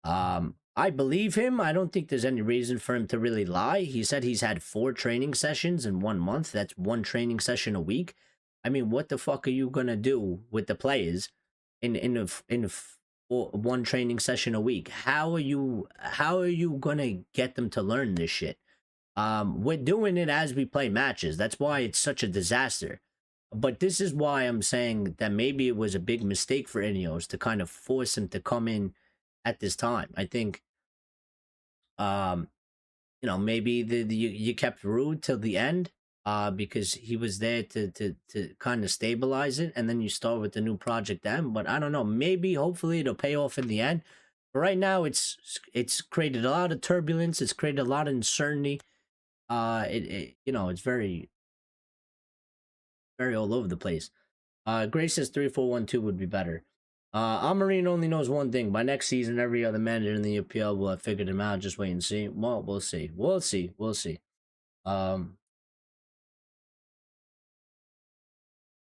[SPEAKER 1] I believe him. I don't think there's any reason for him to really lie. He said he's had 4 training sessions in 1 month. That's 1 training session a week. I mean, what the fuck are you gonna do with the players in 1 training session a week? How are you gonna get them to learn this shit? We're doing it as we play matches. That's why it's such a disaster. But this is why I'm saying that maybe it was a big mistake for Ineos to kind of force him to come in at this time. I think, um, maybe you kept Rude till the end, because he was there to kind of stabilize it, and then you start with the new project then. But I don't know. Maybe, hopefully, it'll pay off in the end. But right now, it's created a lot of turbulence. It's created a lot of uncertainty. It's very very all over the place. Grace says 3-4-1-2 would be better. Amorim only knows one thing. By next season, every other manager in the EPL will have figured him out. Just wait and see. Well, we'll see. We'll see. We'll see.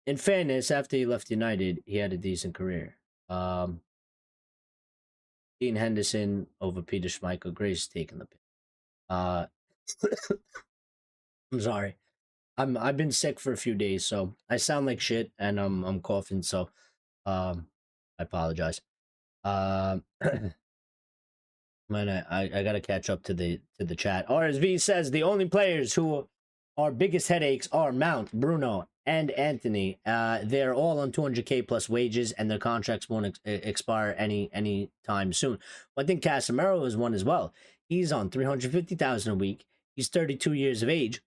[SPEAKER 1] In fairness, after he left United, he had a decent career. Dean Henderson over Peter Schmeichel. Grace taking the pick. I'm sorry. I've been sick for a few days, so I sound like shit, and I'm coughing. So, I apologize. Man, I gotta catch up to the chat. RSV says the only players who are biggest headaches are Mount, Bruno, and Anthony. They're all on 200K plus wages, and their contracts won't expire any time soon. Well, I think Casemiro is one as well. He's on 350,000 a week. He's 32 years of age,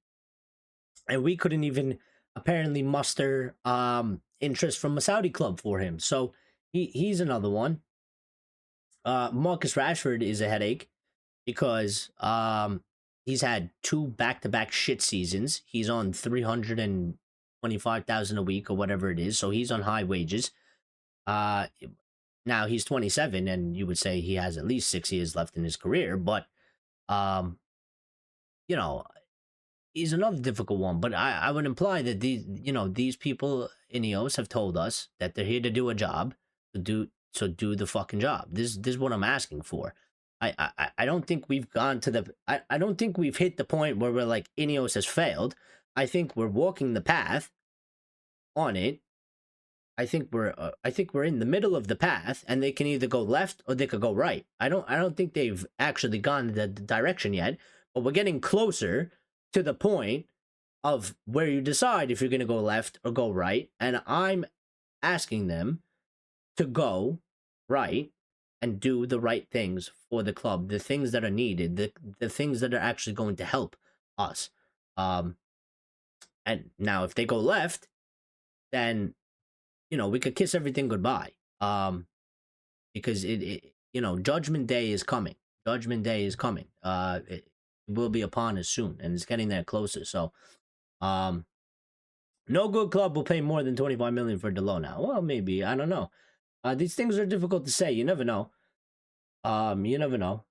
[SPEAKER 1] and we couldn't even apparently muster interest from a Saudi club for him. So he's another one. Marcus Rashford is a headache because he's had 2 back-to-back shit seasons. He's on 325,000 a week or whatever it is, so he's on high wages. Now he's 27, and you would say he has at least 6 years left in his career, but you know, is another difficult one. But I would imply that these people in EOS have told us that they're here to do a job, do the fucking job. This is what I'm asking for. I don't think we've gone to the I don't think we've hit the point where we're like Ineos has failed. I think we're walking the path on it. I think we're in the middle of the path, and they can either go left or they could go right. I don't think they've actually gone the direction yet, but we're getting closer to the point of where you decide if you're going to go left or go right, and I'm asking them to go right and do the right things for the club, the things that are needed, the things that are actually going to help us. And now if they go left, then we could kiss everything goodbye. Because Judgment Day is coming. Judgment Day is coming. It will be upon us soon, and it's getting there closer. So, no good club will pay more than 25 million for Delo now. Well, maybe, I don't know. These things are difficult to say. You never know. You never know.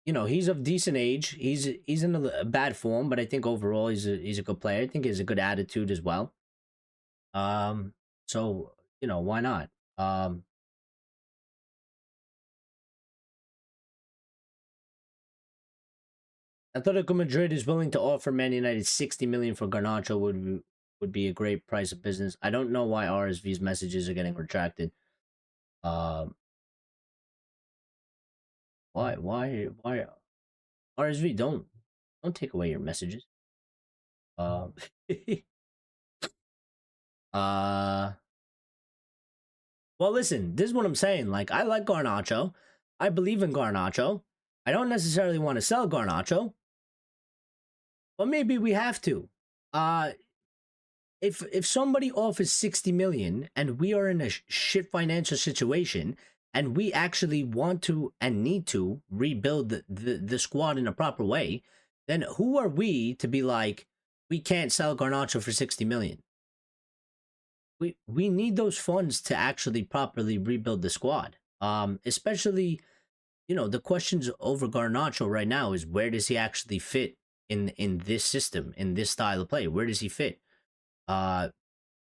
[SPEAKER 1] He's of decent age. He's in a bad form, but I think overall he's a good player. I think he has a good attitude as well. So why not? Atletico Madrid is willing to offer Man United 60 million for Garnacho would be a great price of business. I don't know why RSV's messages are getting retracted. Why RSV, don't take away your messages. Well, listen, this is what I'm saying. Like, I like Garnacho. I believe in Garnacho. I don't necessarily want to sell Garnacho, but maybe we have to. If somebody offers 60 million and we are in a shit financial situation and we actually want to and need to rebuild the squad in a proper way, then who are we to be like, we can't sell Garnacho for 60 million? We need those funds to actually properly rebuild the squad. Especially, the questions over Garnacho right now is, where does he actually fit in this system, in this style of play? Where does he fit?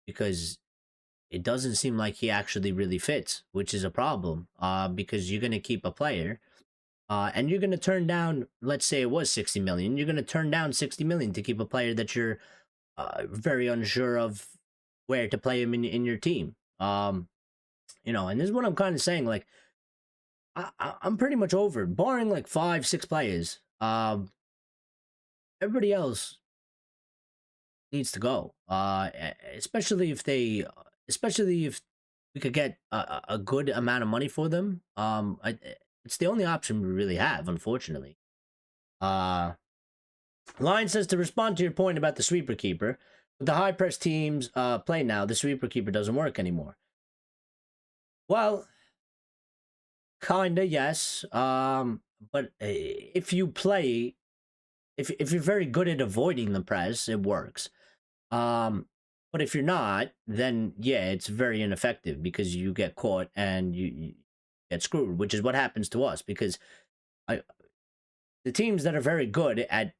[SPEAKER 1] Because it doesn't seem like he actually really fits, which is a problem. Because you're going to keep a player, and you're going to turn down, let's say it was 60 million, you're going to turn down 60 million to keep a player that you're very unsure of where to play him in your team. And this is what I'm kind of saying. Like, I'm pretty much over it. Barring like 5-6 players. Everybody else needs to go. Especially if we could get a good amount of money for them. It's the only option we really have, unfortunately. Lion says, to respond to your point about the sweeper keeper, with the high press teams play now, the sweeper keeper doesn't work anymore. Well, kinda, yes. But if you play, if you're very good at avoiding the press, it works. But if you're not, then yeah, it's very ineffective because you get caught and you get screwed, which is what happens to us. Because the teams that are very good at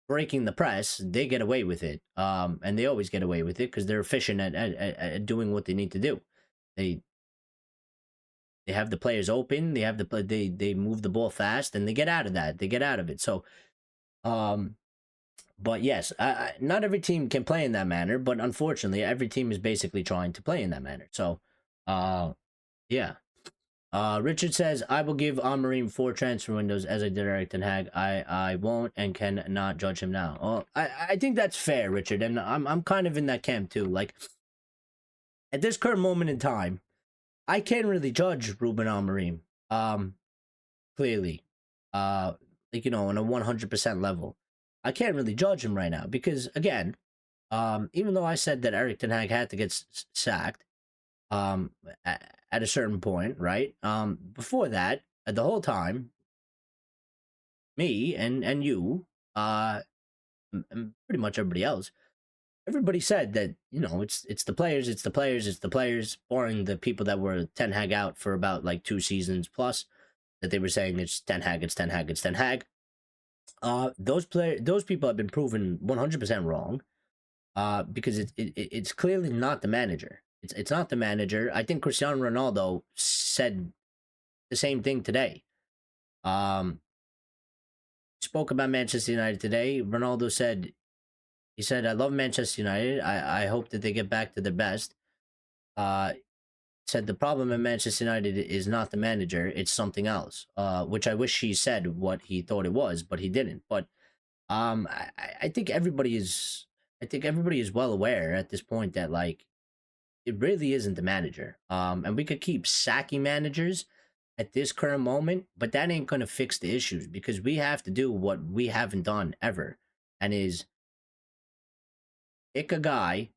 [SPEAKER 1] breaking the press, they get away with it. And they always get away with it because they're efficient at doing what they need to do. They have the players open. They move the ball fast, and they get out of that. They get out of it. So, but yes, not every team can play in that manner. But unfortunately, every team is basically trying to play in that manner. So, yeah. Richard says, I will give Amorim 4 transfer windows as I did Erik ten Hag. I won't and cannot judge him now. Well, I think that's fair, Richard, and I'm kind of in that camp too. Like, at this current moment in time, I can't really judge Ruben Amorim. Clearly, on a 100% level, I can't really judge him right now because, again, even though I said that Erik ten Hag had to get sacked, at a certain point, right? Before that, the whole time, me and you, and pretty much everybody else, everybody said that, it's the players, barring the people that were ten Hag out for about like 2 seasons plus, that they were saying it's ten Hag. those people have been proven 100% wrong. Because it's clearly not the manager. It's not the manager. I think Cristiano Ronaldo said the same thing today. Um, Spoke about Manchester United today. Ronaldo said, he said, "I love Manchester United. I hope that they get back to their best." Uh, Said the problem at Manchester United is not the manager; it's something else. Which I wish he said what he thought it was, but he didn't. But I think everybody is. I think everybody is well aware at this point that like it really isn't the manager. And we could keep sacking managers at this current moment, but that ain't gonna fix the issues because we have to do what we haven't done ever, and is pick a guy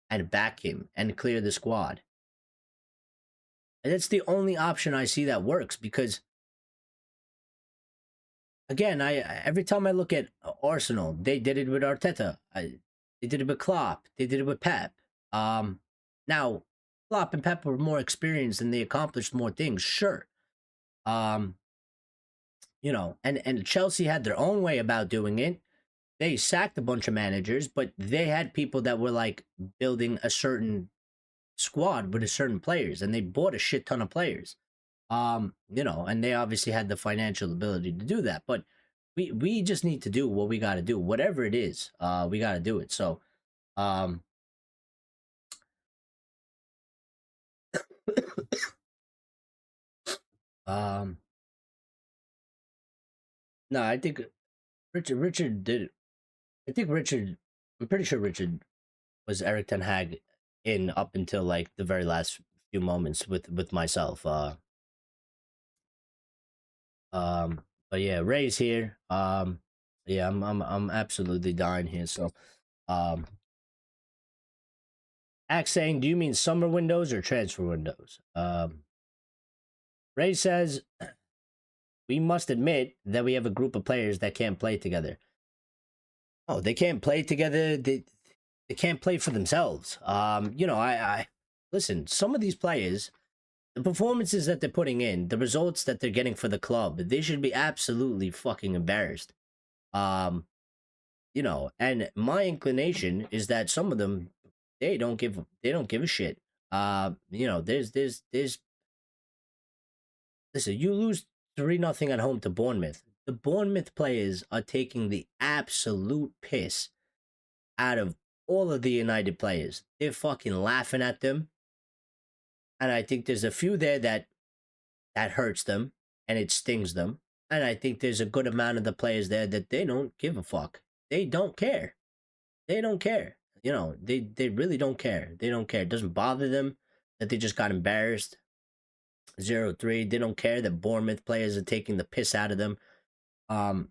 [SPEAKER 1] and back him and clear the squad. And it's the only option I see that works because again, I every time I look at Arsenal, they did it with Arteta. They did it with Klopp. They did it with Pep. Now Klopp and Pep were more experienced and they accomplished more things. Sure, um, and Chelsea had their own way about doing it. They sacked a bunch of managers, but they had people that were like building a certain squad with a certain players, and they bought a shit ton of players. And they obviously had the financial ability to do that, but we just need to do what we got to do, whatever it is. We got to do it. So, um, um, no, I think Richard did. I think Richard. I'm pretty sure Richard was Eric Ten Hag in up until like the very last few moments with myself. But yeah, Ray's here. Yeah, I'm absolutely dying here. So, um, Axe saying, do you mean summer windows or transfer windows? Ray says, we must admit that we have a group of players that can't play together. Oh, they can't play together. They can't play for themselves. I listen, some of these players, the performances that they're putting in, the results that they're getting for the club, they should be absolutely fucking embarrassed. And my inclination is that some of them they don't give a shit. There's listen, you lose 3-0 at home to Bournemouth. The Bournemouth players are taking the absolute piss out of all of the United players. They're fucking laughing at them. And I think there's a few there that hurts them and it stings them. And I think there's a good amount of the players there that they don't give a fuck. They don't care. They don't care. They really don't care. They don't care. It doesn't bother them that they just got embarrassed. 0-3. They don't care that Bournemouth players are taking the piss out of them. I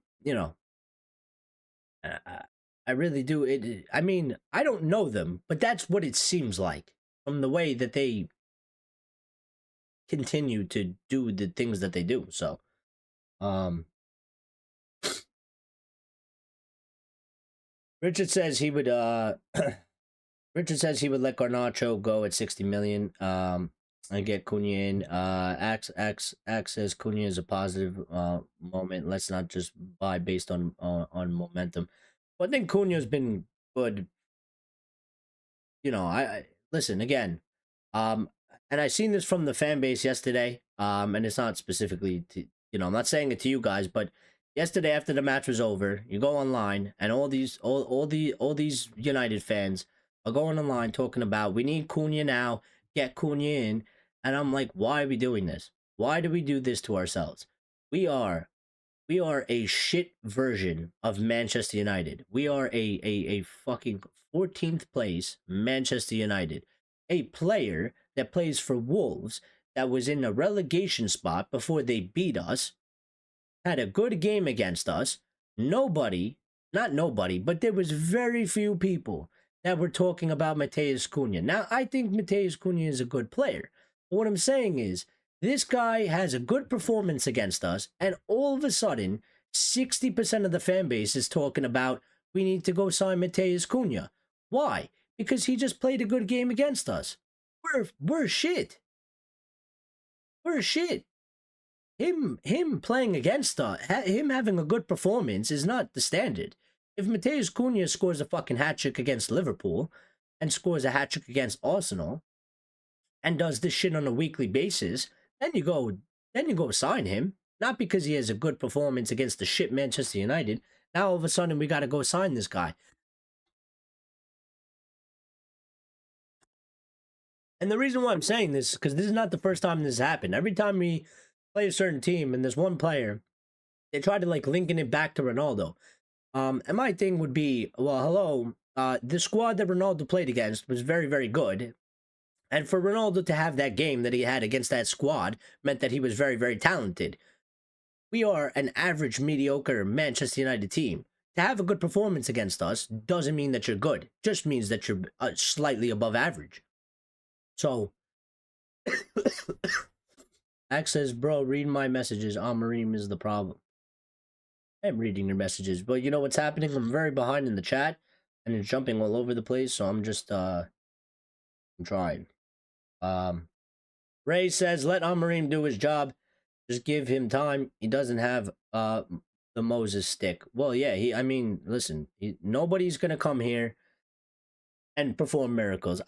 [SPEAKER 1] really do. I mean, I don't know them, but that's what it seems like from the way that they continue to do the things that they do. So, Richard says he would Richard says he would let Garnacho go at 60 million and get Cunha in. Axe says Cunha is a positive moment. Let's not just buy based on momentum. But I think Cunha's been good. I listen again. And I seen this from the fan base yesterday. And it's not specifically to I'm not saying it to you guys, but yesterday after the match was over, you go online and all these United fans are going online talking about we need Cunha now, get Cunha in, and I'm like, why are we doing this? Why do we do this to ourselves? We are a shit version of Manchester United. We are a fucking 14th place Manchester United. A player that plays for Wolves that was in a relegation spot before they beat us, had a good game against us. Not nobody, but there was very few people that were talking about Matheus Cunha. Now, I think Matheus Cunha is a good player. But what I'm saying is, this guy has a good performance against us, and all of a sudden, 60% of the fan base is talking about we need to go sign Matheus Cunha. Why? Because he just played a good game against us. We're shit. We're shit. him playing against him having a good performance is not the standard. If Mateus Cunha scores a fucking hat trick against Liverpool and scores a hat trick against Arsenal and does this shit on a weekly basis, then you go sign him. Not because he has a good performance against the shit Manchester United. Now all of a sudden we gotta go sign this guy. And the reason why I'm saying this is because this is not the first time this has happened. Every time we play a certain team and there's one player, they try to like linking it back to Ronaldo. And my thing would be, well, hello, the squad that Ronaldo played against was very, very good. And for Ronaldo to have that game that he had against that squad meant that he was very, very talented. We are an average, mediocre Manchester United team. To have a good performance against us doesn't mean that you're good. Just means that you're slightly above average. So, Axe says, bro, read my messages. Amorim is the problem. I'm reading your messages, but you know what's happening? I'm very behind in the chat, and it's jumping all over the place, so I'm just, I'm trying. Ray says, let Amorim do his job. Just give him time. He doesn't have, the Moses stick. Well, yeah, listen, nobody's gonna come here and perform miracles.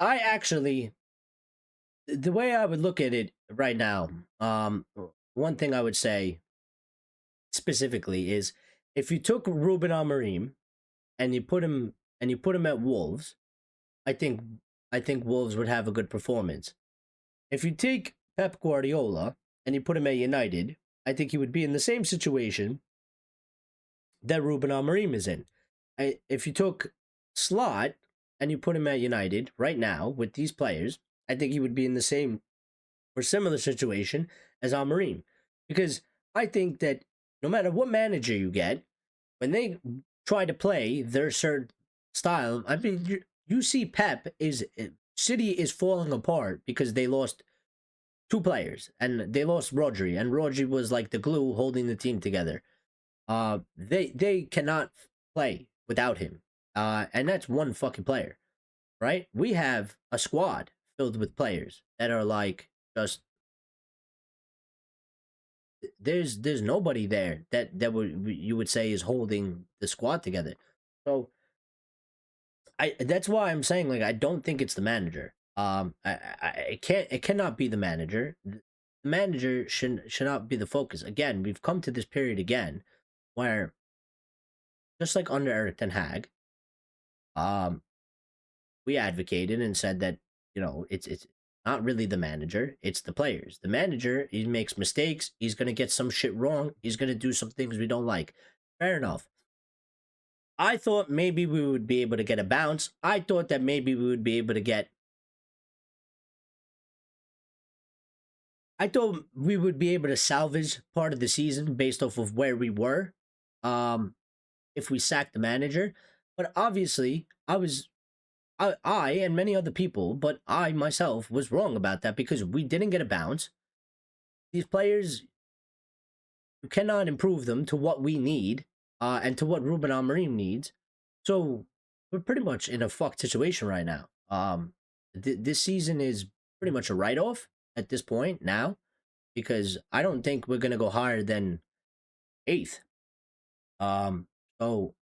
[SPEAKER 1] The way I would look at it right now, one thing I would say specifically is if you took Ruben Amorim and you put him at Wolves, I think Wolves would have a good performance. If you take Pep Guardiola and you put him at United, I think he would be in the same situation that Ruben Amorim is in. If you took Slot and you put him at United right now with these players, I think he would be in the same or similar situation as Amorim. Because I think that no matter what manager you get, when they try to play their certain style, I mean, you see City is falling apart because they lost two players, and they lost Rodri, and Rodri was like the glue holding the team together. They cannot play without him, and that's one fucking player, right? We have a squad filled with players that are like just there's nobody there that you would say is holding the squad together. So that's why I'm saying, like, I don't think it's the manager. It cannot be the manager. The manager should not be the focus. Again, we've come to this period again where, just like under Eric Ten Hag, we advocated and said that, you know, it's not really the manager, it's the players. The manager, he makes mistakes, he's gonna get some shit wrong, he's gonna do some things we don't like. Fair enough. I thought maybe we would be able to get a bounce. I thought that maybe we would be able to get I thought we would be able to salvage part of the season based off of where we were, if we sacked the manager. But obviously, I and many other people, but I myself was wrong about that because we didn't get a bounce. These players, you cannot improve them to what we need, and to what Ruben Amorim needs. So we're pretty much in a fucked situation right now. This season is pretty much a write-off at this point now, because I don't think we're gonna go higher than 8th. So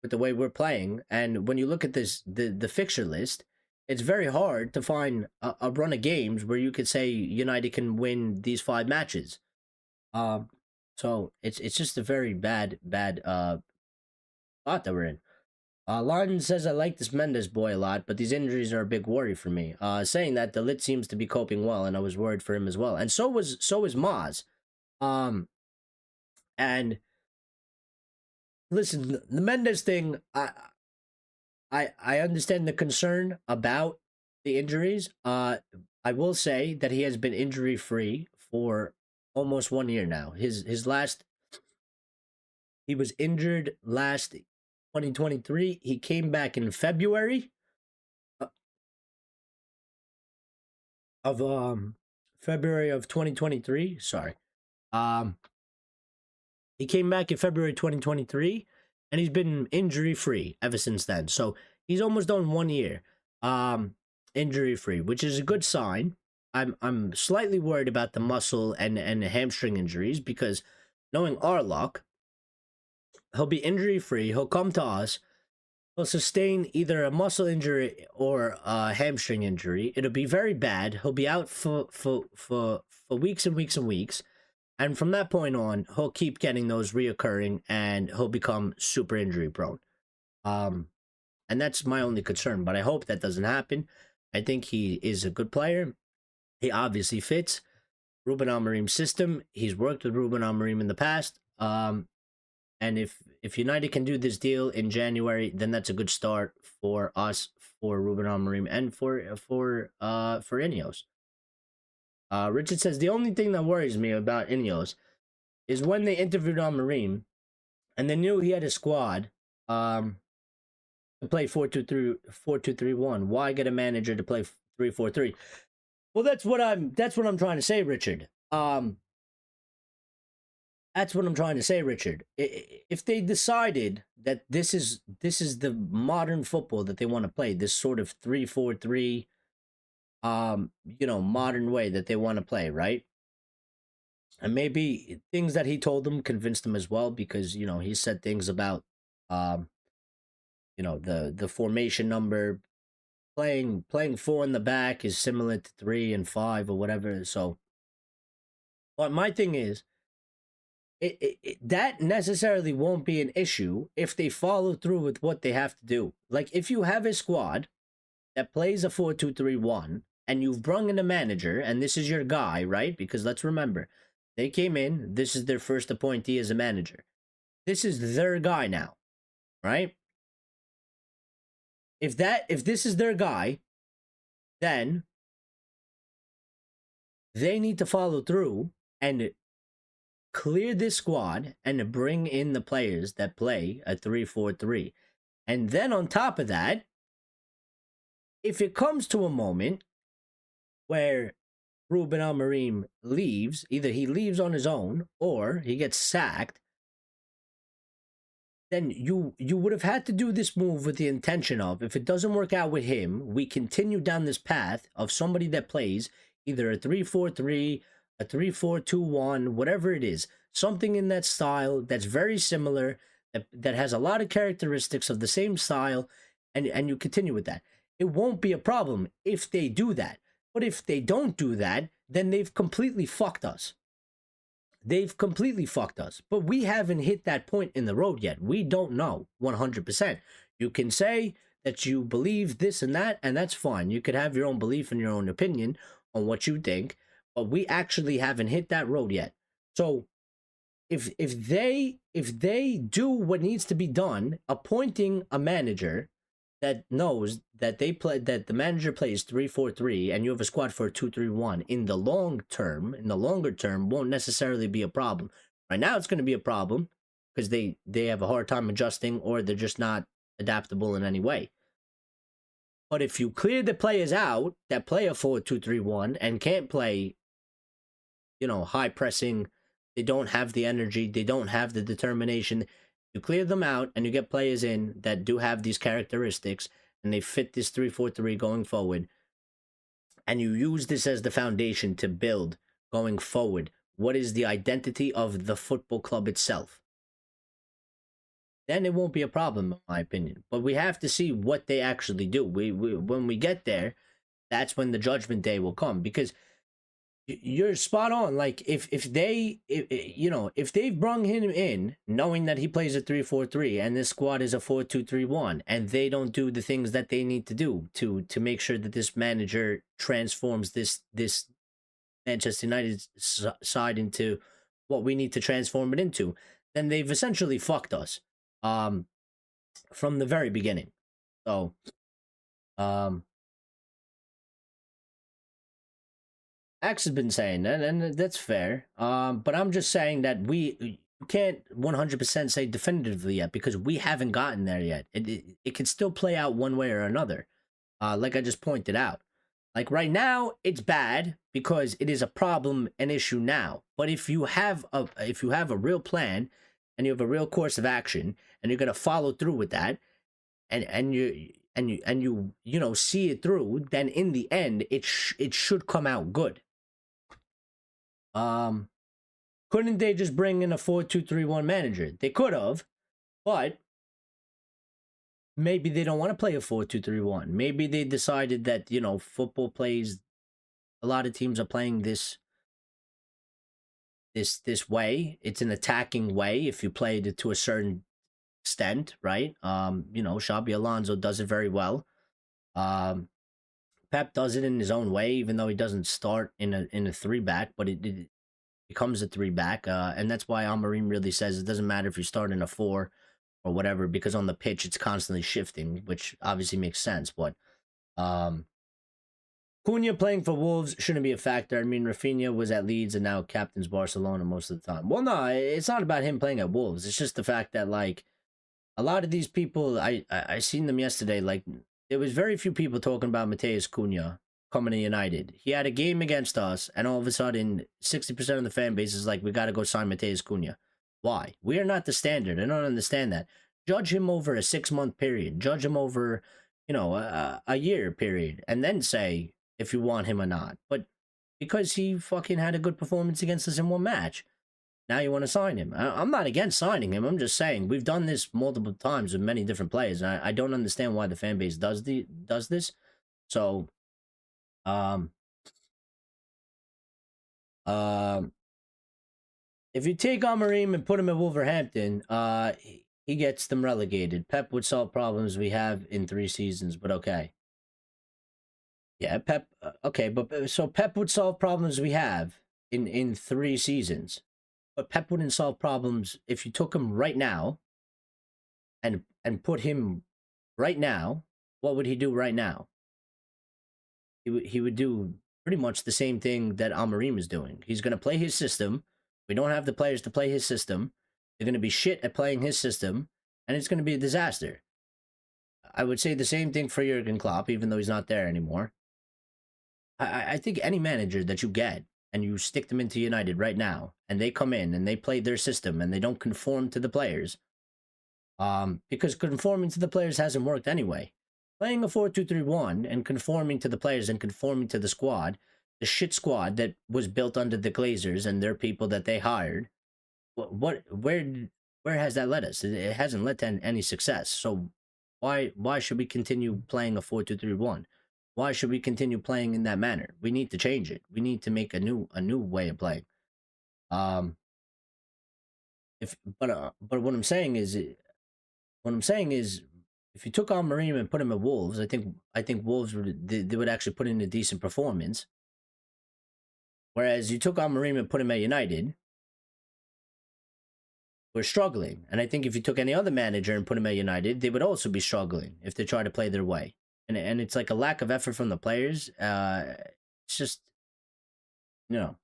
[SPEAKER 1] with the way we're playing, and when you look at the fixture list, it's very hard to find a run of games where you could say United can win these 5 matches. So it's just a very bad spot that we're in. London says, I like this Mendes boy a lot, but these injuries are a big worry for me. Saying that, the Lit seems to be coping well, and I was worried for him as well. And so is Maz. And listen, the Mendes thing, I understand the concern about the injuries. I will say that he has been injury free for almost 1 year now. He was injured last 2023. He came back in February of 2023. Sorry. He came back in February 2023, and he's been injury free ever since then. So he's almost done 1 year injury free, which is a good sign. I'm slightly worried about the muscle and the hamstring injuries because knowing our luck, he'll be injury free. He'll come to us. He'll sustain either a muscle injury or a hamstring injury. It'll be very bad. He'll be out for weeks and weeks and weeks. And from that point on, he'll keep getting those reoccurring and he'll become super injury prone. And that's my only concern, but I hope that doesn't happen. I think he is a good player. He obviously fits Ruben Amorim's system. He's worked with Ruben Amorim in the past. And if United can do this deal in January, then that's a good start for us, for Ruben Amorim, and for Ineos. Richard says, the only thing that worries me about Ineos is when they interviewed Amorim and they knew he had a squad to play 4-2-3, 4-2-3-1. Why get a manager to play 3-4-3? Well, that's what I'm trying to say, Richard. That's what I'm trying to say, Richard. If they decided that this is the modern football that they want to play, this sort of 3-4-3 modern way that they want to play, right? And maybe things that he told them convinced them as well, because he said things about the formation number, playing 4 in the back is similar to 3 and 5 or whatever. So, but my thing is, that necessarily won't be an issue if they follow through with what they have to do. Like, if you have a squad that plays a 4-2-3-1 and you've brung in a manager and this is your guy, right? Because let's remember, they came in, this is their first appointee as a manager. This is their guy now, right? If this is their guy, then they need to follow through and clear this squad and bring in the players that play a 3-4-3. And then on top of that, if it comes to a moment where Ruben Amorim leaves, either he leaves on his own or he gets sacked, then you would have had to do this move with the intention of, if it doesn't work out with him, we continue down this path of somebody that plays either a 3-4-3, a 3-4-2-1, whatever it is, something in that style that's very similar, that has a lot of characteristics of the same style, and you continue with that. It won't be a problem if they do that. But if they don't do that, then they've completely fucked us. They've completely fucked us. But we haven't hit that point in the road yet. We don't know 100%. You can say that you believe this and that's fine. You could have your own belief and your own opinion on what you think, but we actually haven't hit that road yet. So if they do what needs to be done, appointing a manager that knows that that the manager plays 3-4-3 and you have a squad for a 2-3-1 in the longer term won't necessarily be a problem. Right now it's going to be a problem because they have a hard time adjusting, or they're just not adaptable in any way. But if you clear the players out that play a 4-2-3-1 and can't play, high pressing, they don't have the energy, they don't have the determination, you clear them out and you get players in that do have these characteristics and they fit this 3-4-3 going forward, and you use this as the foundation to build going forward what is the identity of the football club itself, then it won't be a problem, in my opinion. But we have to see what they actually do. When we get there, that's when the judgment day will come, because you're spot on. Like, if they've brung him in knowing that he plays a 3-4-3 and this squad is a 4-2-3-1, and they don't do the things that they need to do to make sure that this manager transforms this Manchester United side into what we need to transform it into, then they've essentially fucked us from the very beginning. So Axe has been saying that, and that's fair. But I'm just saying that we can't 100% say definitively yet, because we haven't gotten there yet. It can still play out one way or another, like I just pointed out. Like, right now, it's bad because it is a problem, an issue now. But if you have a real plan and you have a real course of action and you're going to follow through with that, and you know, see it through, then in the end it should come out good. Couldn't they just bring in a 4-2-3-1 manager? They could have, but maybe they don't want to play a 4-2-3-1. Maybe they decided that, you know, football plays, a lot of teams are playing this way. It's an attacking way if you play it to a certain extent, right? You know, Xabi Alonso does it very well. Pep does it in his own way, even though he doesn't start in a 3-back, but it becomes a 3-back, and that's why Amorim really says it doesn't matter if you start in a 4 or whatever, because on the pitch it's constantly shifting, which obviously makes sense. But Cunha playing for Wolves shouldn't be a factor. I mean, Rafinha was at Leeds and now captains Barcelona most of the time. Well, no, it's not about him playing at Wolves. It's just the fact that, like, a lot of these people, I seen them yesterday. Like, there was very few people talking about Matheus Cunha coming to United. He had a game against us, and all of a sudden, 60% of the fan base is like, we got to go sign Matheus Cunha. Why? We are not the standard. I don't understand that. Judge him over a 6-month period. Judge him over, you know, a year period, and then say if you want him or not. But because he fucking had a good performance against us in one match, now you want to sign him. I'm not against signing him. I'm just saying we've done this multiple times with many different players. And I don't understand why the fan base does this. So, if you take Amorim and put him at Wolverhampton, he gets them relegated. Pep would solve problems we have in 3 seasons, but okay. Yeah, Pep. Okay, but so Pep would solve problems we have in 3 seasons, but Pep wouldn't solve problems if you took him right now and put him right now. What would he do right now? He would do pretty much the same thing that Amorim is doing. He's going to play his system. We don't have the players to play his system. They're going to be shit at playing his system, and it's going to be a disaster. I would say the same thing for Jurgen Klopp, even though he's not there anymore. I think any manager that you get and you stick them into United right now, and they come in and they play their system and they don't conform to the players, because conforming to the players hasn't worked anyway. Playing a 4-2-3-1 and conforming to the players and conforming to the squad, the shit squad that was built under the Glazers and their people that they hired, where has that led us? It hasn't led to any success. So why should we continue playing a 4-2-3-1? Why should we continue playing in that manner? We need to change it. We need to make a new way of playing. But what I'm saying is, if you took Amorim and put him at Wolves, I think Wolves would actually put in a decent performance. Whereas you took Amorim and put him at United, we're struggling. And I think if you took any other manager and put him at United, they would also be struggling if they try to play their way. And it's like a lack of effort from the players. It's just, you know.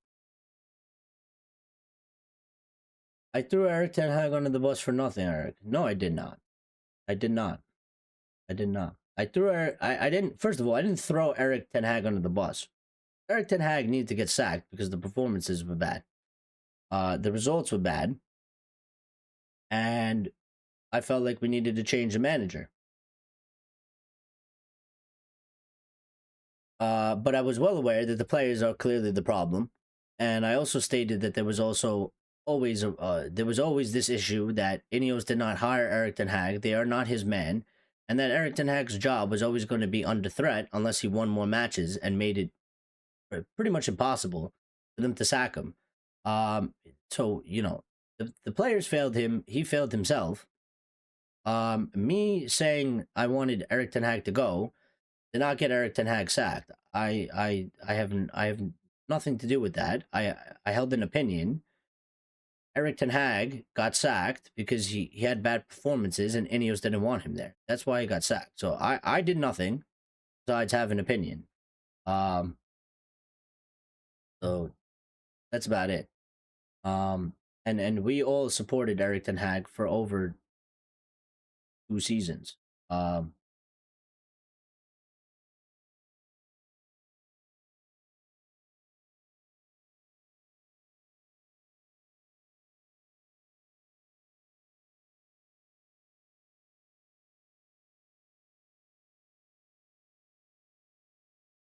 [SPEAKER 1] I threw Eric Ten Hag under the bus for nothing, Eric. No, I did not. I did not. I did not. I threw Eric. I didn't. First of all, I didn't throw Eric Ten Hag under the bus. Eric Ten Hag needed to get sacked because the performances were bad. The results were bad, and I felt like we needed to change the manager. But I was well aware that the players are clearly the problem, and I also stated that there was always this issue that Ineos did not hire Eric Ten Hag. They are not his man, and that Eric Ten Hag's job was always going to be under threat unless he won more matches and made it pretty much impossible for them to sack him. So, you know, the players failed him. He failed himself. Me saying I wanted Eric Ten Hag to go did not get Eric Ten Hag sacked. I have nothing to do with that. I held an opinion. Eric Ten Hag got sacked because he had bad performances and Ineos didn't want him there. That's why he got sacked. So I did nothing besides have an opinion. So that's about it. And we all supported Eric Ten Hag for over 2 seasons.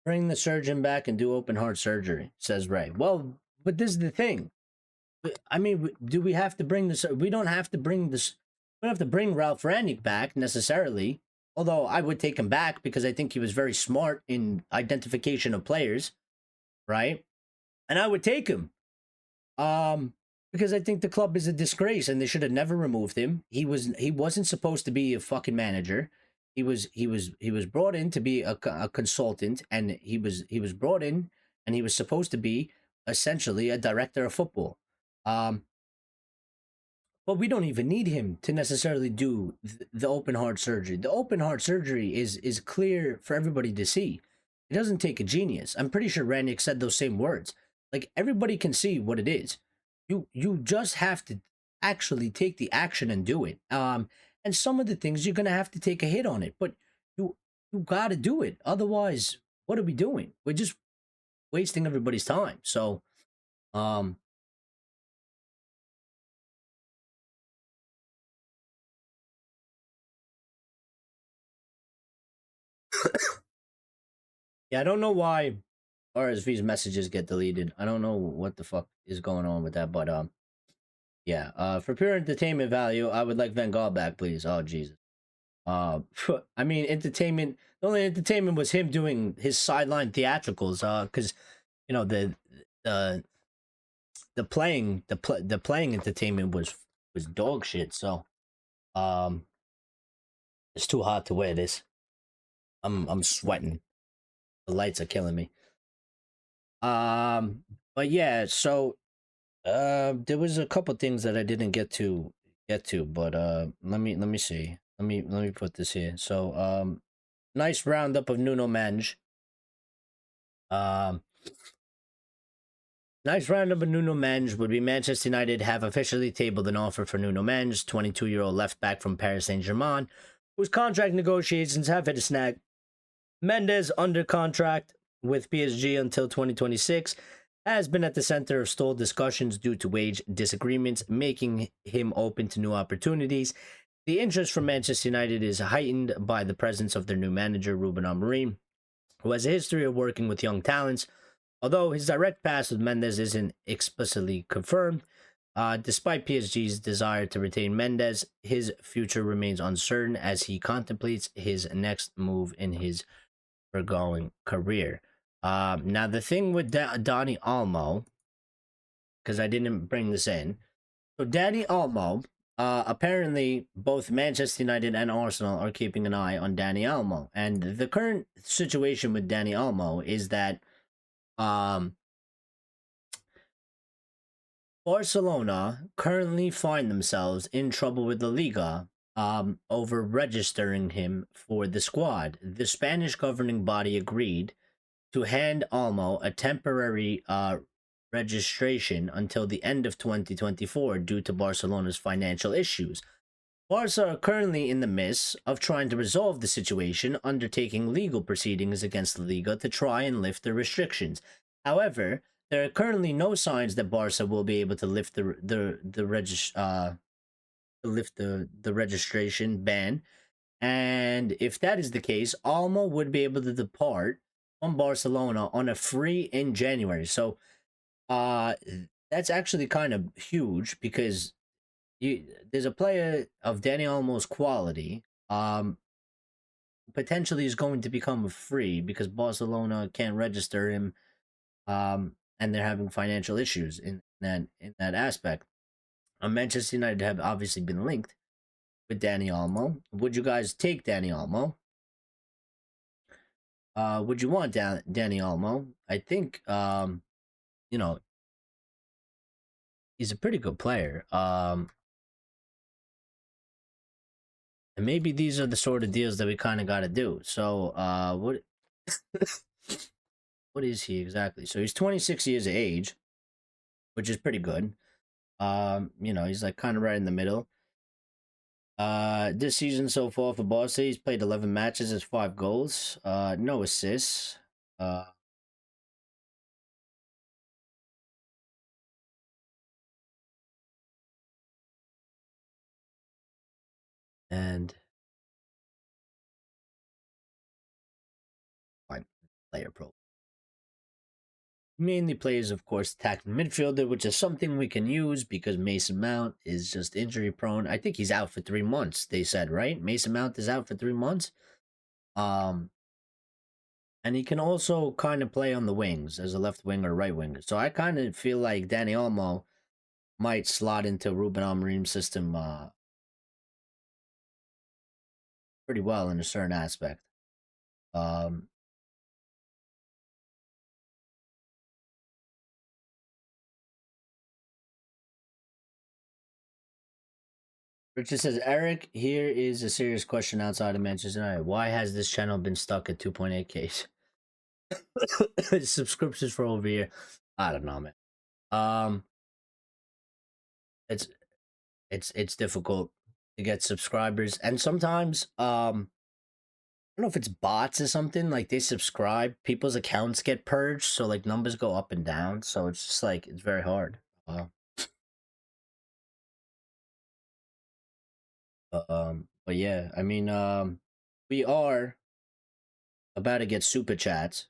[SPEAKER 1] Bring the surgeon back and do open heart surgery, says Ray. Well, but this is the thing. I mean, do we have to bring this? We don't have to bring this. We don't have to bring Ralph Rangnick back necessarily. Although I would take him back because I think he was very smart in identification of players, right? And I would take him. Um, because I think the club is a disgrace and they should have never removed him. He wasn't supposed to be a fucking manager. He was brought in to be a consultant, and he was brought in and he was supposed to be essentially a director of football. Um, but we don't even need him to necessarily do the open heart surgery. The open heart surgery is clear for everybody to see. It doesn't take a genius. I'm pretty sure Rannick said those same words. Like, everybody can see what it is. You just have to actually take the action and do it. And some of the things you're gonna have to take a hit on it, but you gotta do it. Otherwise, what are we doing? We're just wasting everybody's time. So, um, yeah, I don't know why RSV's messages get deleted. I don't know what the fuck is going on with that, but yeah. For pure entertainment value, I would like Van Gaal back, please. Oh Jesus. I mean, entertainment. The only entertainment was him doing his sideline theatricals. Because you know the the playing entertainment was dog shit. So um, it's too hot to wear this. I'm sweating. The lights are killing me. But yeah. So there was a couple things that I didn't get to, but let me see. Let me put this here. So nice roundup of Nuno Mendes. Um, Nice roundup of Nuno Mendes would be Manchester United have officially tabled an offer for Nuno Mendes, 22-year-old left back from Paris Saint-Germain, whose contract negotiations have hit a snag. Mendes, under contract with PSG until 2026, has been at the center of stalled discussions due to wage disagreements, making him open to new opportunities. The interest from Manchester United is heightened by the presence of their new manager, Ruben Amorim, who has a history of working with young talents. Although his direct past with Mendes isn't explicitly confirmed, despite PSG's desire to retain Mendes, his future remains uncertain as he contemplates his next move in his foregoing career. Now, the thing with Donny Olmo, because I didn't bring this in, so Danny Olmo, apparently both Manchester United and Arsenal are keeping an eye on Danny Olmo, and the current situation with Danny Olmo is that um, Barcelona currently find themselves in trouble with La Liga over registering him for the squad. The Spanish governing body agreed to hand Olmo a temporary registration until the end of 2024 due to Barcelona's financial issues. Barca are currently in the midst of trying to resolve the situation, undertaking legal proceedings against the Liga to try and lift the restrictions. However, there are currently no signs that Barca will be able to lift the registration ban, and if that is the case, Almo would be able to depart from Barcelona on a free in January. So, uh, that's actually kind of huge because there's a player of Danny Olmo's quality, potentially is going to become free because Barcelona can't register him, and they're having financial issues in that aspect. Manchester United have obviously been linked with Danny Olmo. Would you guys take Danny Olmo? Would you want Danny Olmo? I think you know, he's a pretty good player. And maybe these are the sort of deals that we kind of got to do. So, what what is he exactly? So he's 26 years of age, which is pretty good. He's like kind of right in the middle. This season so far for Barca, he's played 11 matches, has 5 goals, no assists. Uh, and fine. player profile. Mainly plays, of course, attacking midfielder, which is something we can use because Mason Mount is just injury prone. I think he's out for 3 months. They said, right? Mason Mount is out for 3 months. Um, and he can also kind of play on the wings as a left wing or right winger. So I kind of feel like Danny Olmo might slot into Ruben Amorim's system pretty well in a certain aspect. Um, Richard says, Eric, here is a serious question outside of Manchester United. Why has this channel been stuck at 2.8K subscriptions for over a year? I don't know, man. Um, it's it's difficult to get subscribers, and sometimes I don't know if it's bots or something. Like they subscribe, people's accounts get purged, so like numbers go up and down. So it's just like it's very hard. But yeah, I mean, we are about to get super chats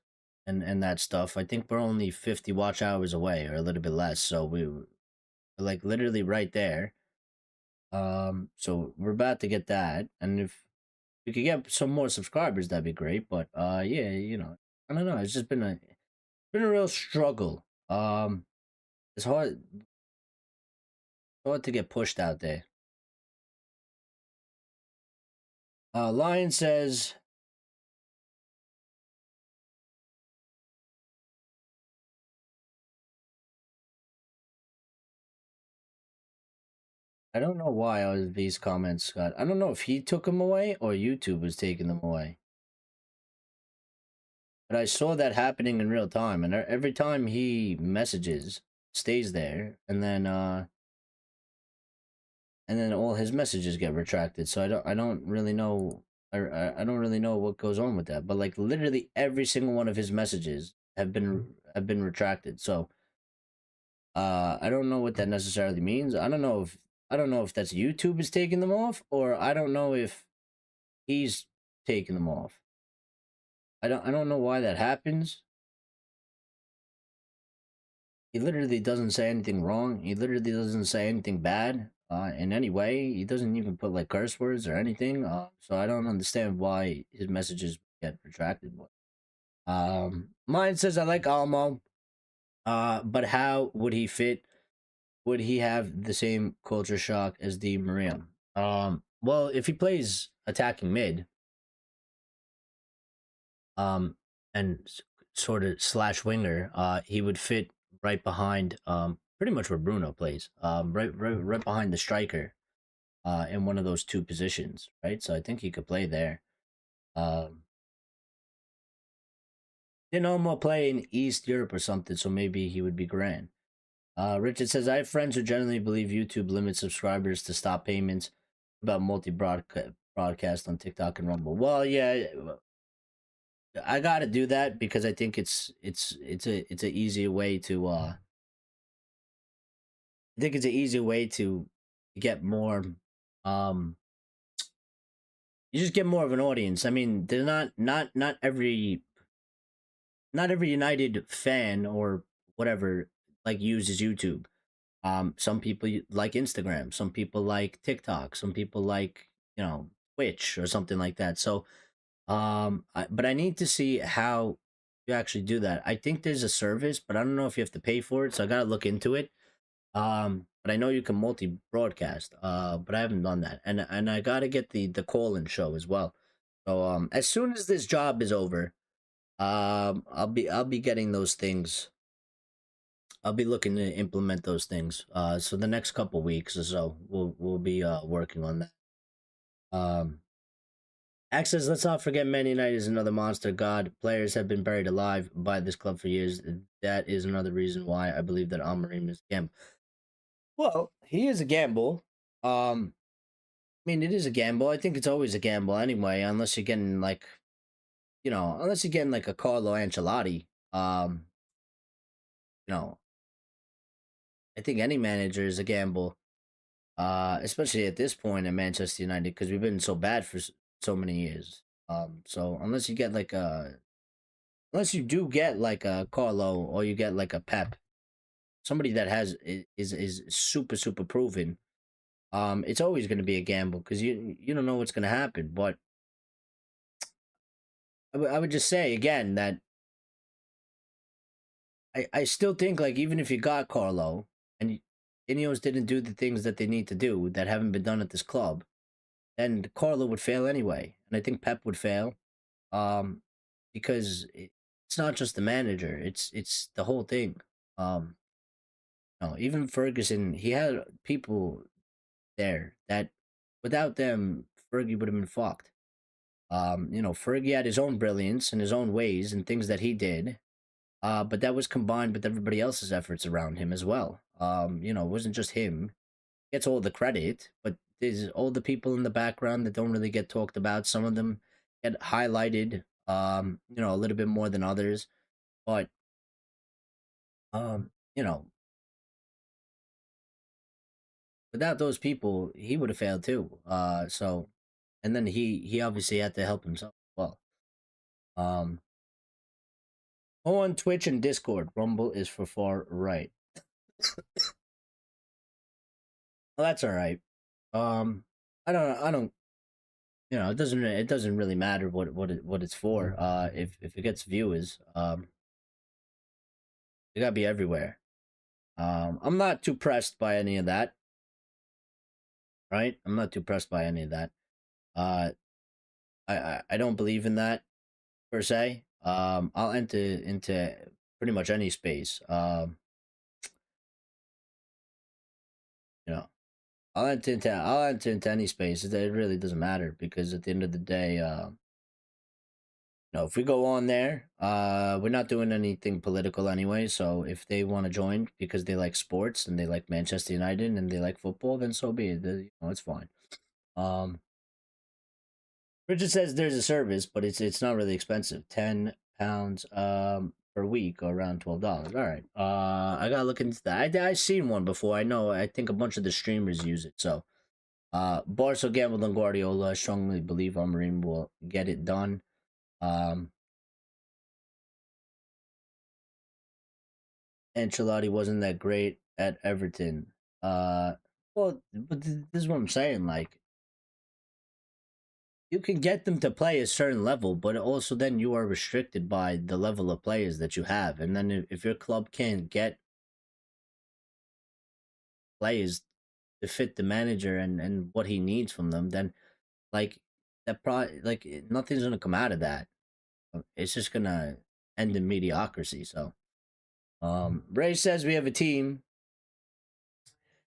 [SPEAKER 1] and that stuff. I think we're only 50 watch hours away or a little bit less, so we're like literally right there. So we're about to get that, and if we could get some more subscribers, that'd be great. But yeah, I don't know. It's just been a real struggle. It's hard to get pushed out there. Lion says, I don't know why all of these comments got. I don't know if he took them away or YouTube was taking them away. But I saw that happening in real time, and every time he messages, stays there, and then all his messages get retracted. So I don't really know. I don't really know what goes on with that. But like literally every single one of his messages have been retracted. So I don't know what that necessarily means. I don't know if that's YouTube is taking them off, or I don't know if he's taking them off. I don't know why that happens. He literally doesn't say anything wrong. He literally doesn't say anything bad in any way. He doesn't even put like curse words or anything. So I don't understand why his messages get retracted. Mine says I like Almo. But how would he fit? Would he have the same culture shock as Di Maria? Well, if he plays attacking mid, um, and sort of slash winger, he would fit right behind, pretty much where Bruno plays, right behind the striker, in one of those two positions, right? So I think he could play there. Didn't Olmo play in East Europe or something, so maybe he would be grand. Richard says, I have friends who generally believe YouTube limits subscribers to stop payments about multi-broadcast on TikTok and Rumble. Well, yeah, I got to do that because I think it's a easier way to I think it's an easier way to get more you just get more of an audience. I mean, they're not every United fan or whatever like uses YouTube. Some people like Instagram, some people like TikTok, some people like, Twitch or something like that. So, but I need to see how you actually do that. I think there's a service, but I don't know if you have to pay for it. So I gotta look into it. But I know you can multi-broadcast. But I haven't done that, and I gotta get the call-in show as well. So, as soon as this job is over, I'll be getting those things. I'll be looking to implement those things. So the next couple weeks or so, we'll be working on that. Axe says, let's not forget Man United is another monster god. Players have been buried alive by this club for years. That is another reason why I believe that Amorim is a gamble. Well, he is a gamble. I mean, it is a gamble. I think it's always a gamble anyway, unless you're getting like, unless you're getting like a Carlo Ancelotti. You know, I think any manager is a gamble. Especially at this point in Manchester United because we've been so bad for so many years. So unless you get like unless you do get like a Carlo or you get like a Pep, somebody that is super proven. It's always going to be a gamble because you don't know what's going to happen. But I would just say again that I still think like even if you got Carlo and Ineos didn't do the things that they need to do that haven't been done at this club, then Carlo would fail anyway, and I think Pep would fail, um, because it's not just the manager; it's the whole thing. Um, no, even Ferguson, he had people there that without them, Fergie would have been fucked. Fergie had his own brilliance and his own ways and things that he did, but that was combined with everybody else's efforts around him as well. It wasn't just him. He gets all the credit, but there's all the people in the background that don't really get talked about. Some of them get highlighted, a little bit more than others. But um, you know, without those people, he would have failed too. And then he obviously had to help himself as well. Um, on Twitch and Discord, Rumble is for far right. Well, that's all right. I don't. It doesn't really matter what it's for. If it gets viewers, it gotta be everywhere. I'm not too pressed by any of that. Right? I'm not too pressed by any of that. Uh, I don't believe in that per se. I'll enter into pretty much any space. You know, I'll enter into any space. It really doesn't matter because at the end of the day, if we go on there, we're not doing anything political anyway. So if they want to join because they like sports and they like Manchester United and they like football, then so be it. It's fine. Um, Richard says there's a service, but it's not really expensive. £10 per week or around $12. All right. I gotta look into that. I seen one before. I know. I think a bunch of the streamers use it. So Barca gambled on Guardiola. I strongly believe Amorim will get it done. Um, Ancelotti wasn't that great at Everton. But this is what I'm saying. Like, you can get them to play a certain level, but also then you are restricted by the level of players that you have. And then if your club can't get players to fit the manager and what he needs from them, then like nothing's gonna come out of that. It's just gonna end in mediocrity. So, Ray says we have a team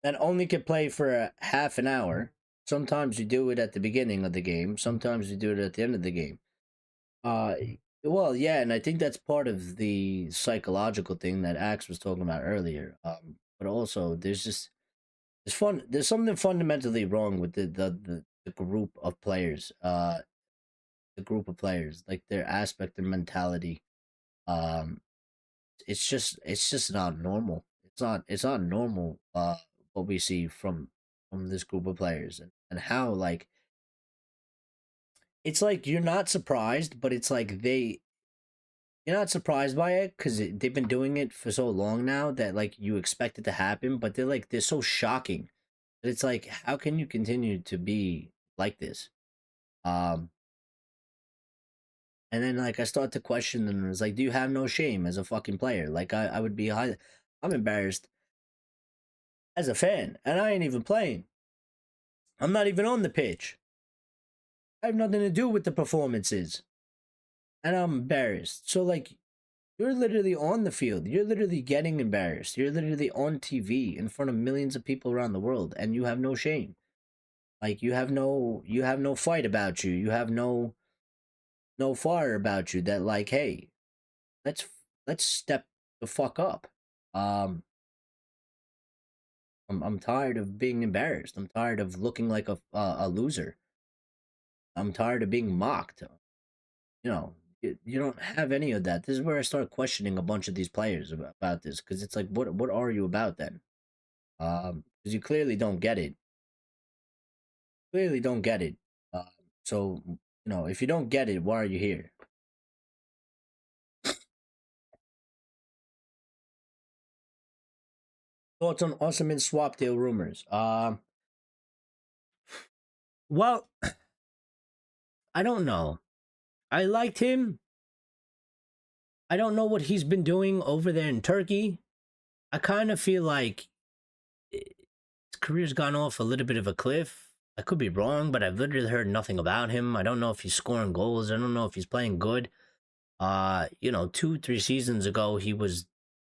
[SPEAKER 1] that only can play for a half an hour. Sometimes you do it at the beginning of the game. Sometimes you do it at the end of the game. Uh, well, yeah, and I think that's part of the psychological thing that Axe was talking about earlier. But also there's something fundamentally wrong with the group of players. The group of players, like their aspect and mentality. Um, it's just not normal. It's not normal. What we see from this group of players and how like it's like you're not surprised, but it's like you're not surprised by it because they've been doing it for so long now that like you expect it to happen, but they're so shocking that it's like how can you continue to be like this? Um, and then like I start to question them. And it's like, do you have no shame as a fucking player? Like I would be I'm embarrassed as a fan, and I ain't even playing. I'm not even on the pitch. I have nothing to do with the performances, and I'm embarrassed. So like you're literally on the field. You're literally getting embarrassed. You're literally on TV in front of millions of people around the world and you have no shame. Like you have no fight about you. You have no fire about you that like, hey, let's let's step the fuck up. Um I'm tired of being embarrassed. I'm tired of looking like a loser. I'm tired of being mocked. You know, you don't have any of that. This is where I start questioning a bunch of these players about this because it's like what are you about then? Because you clearly don't get it. Clearly don't get it. So if you don't get it, why are you here? Thoughts on Osimhen swap deal rumors? Well, I don't know. I liked him. I don't know what he's been doing over there in Turkey. I kind of feel like his career's gone off a little bit of a cliff. I could be wrong, but I've literally heard nothing about him. I don't know if he's scoring goals. I don't know if he's playing good. 2, 3 seasons ago, he was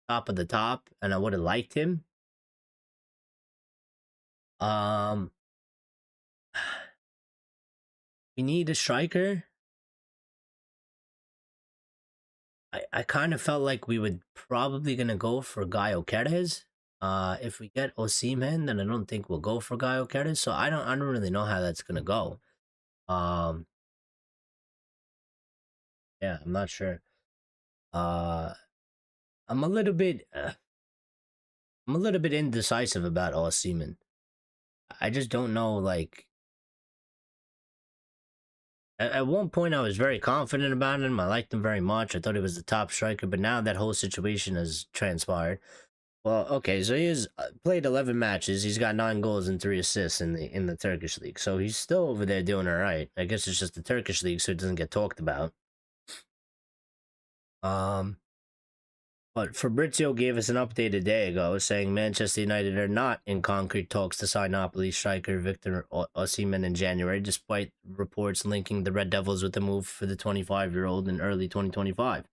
[SPEAKER 1] top of the top, and I would have liked him. Um, we need a striker. I kind of felt like we would probably gonna go for Guy Okeres. If we get Osimhen, then I don't think we'll go for Guy Okeres. So I don't really know how that's gonna go. Um, yeah, I'm not sure. Uh, I'm a little bit, I'm a little bit indecisive about Osimhen. I just don't know. Like at one point, I was very confident about him. I liked him very much. I thought he was the top striker. But now that whole situation has transpired. Well, okay, so he has played 11 matches. He's got 9 goals and 3 assists in the Turkish league. So he's still over there doing all right. I guess it's just the Turkish league, so it doesn't get talked about. But Fabrizio gave us an update a day ago saying Manchester United are not in concrete talks to sign Napoli striker Victor Osimhen in January, despite reports linking the Red Devils with the move for the 25-year-old in early 2025.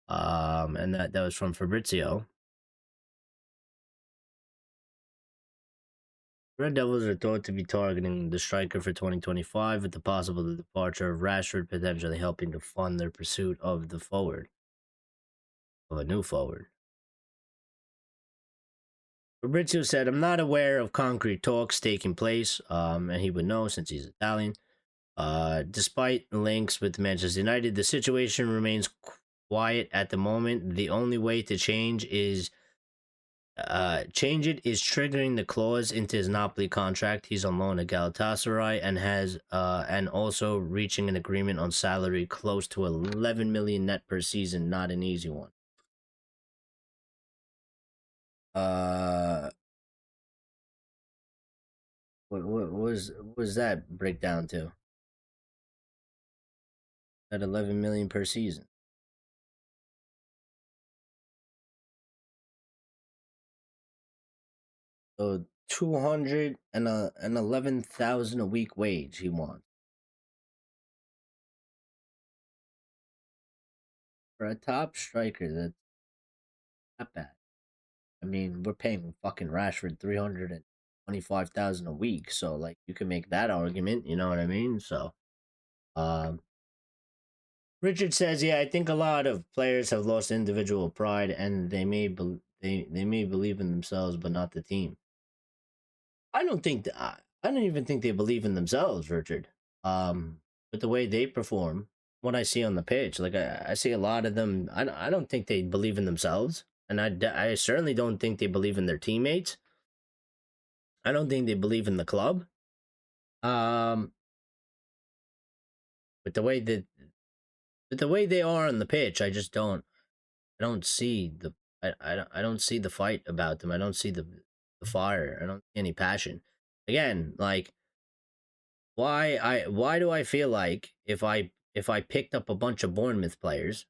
[SPEAKER 1] And that was from Fabrizio. Red Devils are thought to be targeting the striker for 2025, with the possible departure of Rashford potentially helping to fund their pursuit of a new forward. Fabrizio said, "I'm not aware of concrete talks taking place," and he would know since he's Italian. Despite links with Manchester United, the situation remains quiet at the moment. The only way to change it is triggering the clause into his Napoli contract. He's on loan at Galatasaray and has and also reaching an agreement on salary close to 11 million net per season. Not an easy one. What was that breakdown to? At 11 million per season. So 211,000 a week wage he wants for a top striker. That's not bad. I mean, we're paying fucking Rashford 325,000 a week, so like you can make that argument. You know what I mean? So, um, Richard says, yeah, I think a lot of players have lost individual pride, and they may believe in themselves, but not the team. I don't think I don't even think they believe in themselves, Richard. With the way they perform, what I see on the pitch, like I see a lot of them. I don't think they believe in themselves, and I certainly don't think they believe in their teammates. I don't think they believe in the club. Um, with the way that with the way they are on the pitch, I just don't. I don't see the. I don't see the fight about them. I don't see the fire. I don't see any passion. Again, like why do I feel like if I picked up a bunch of Bournemouth players,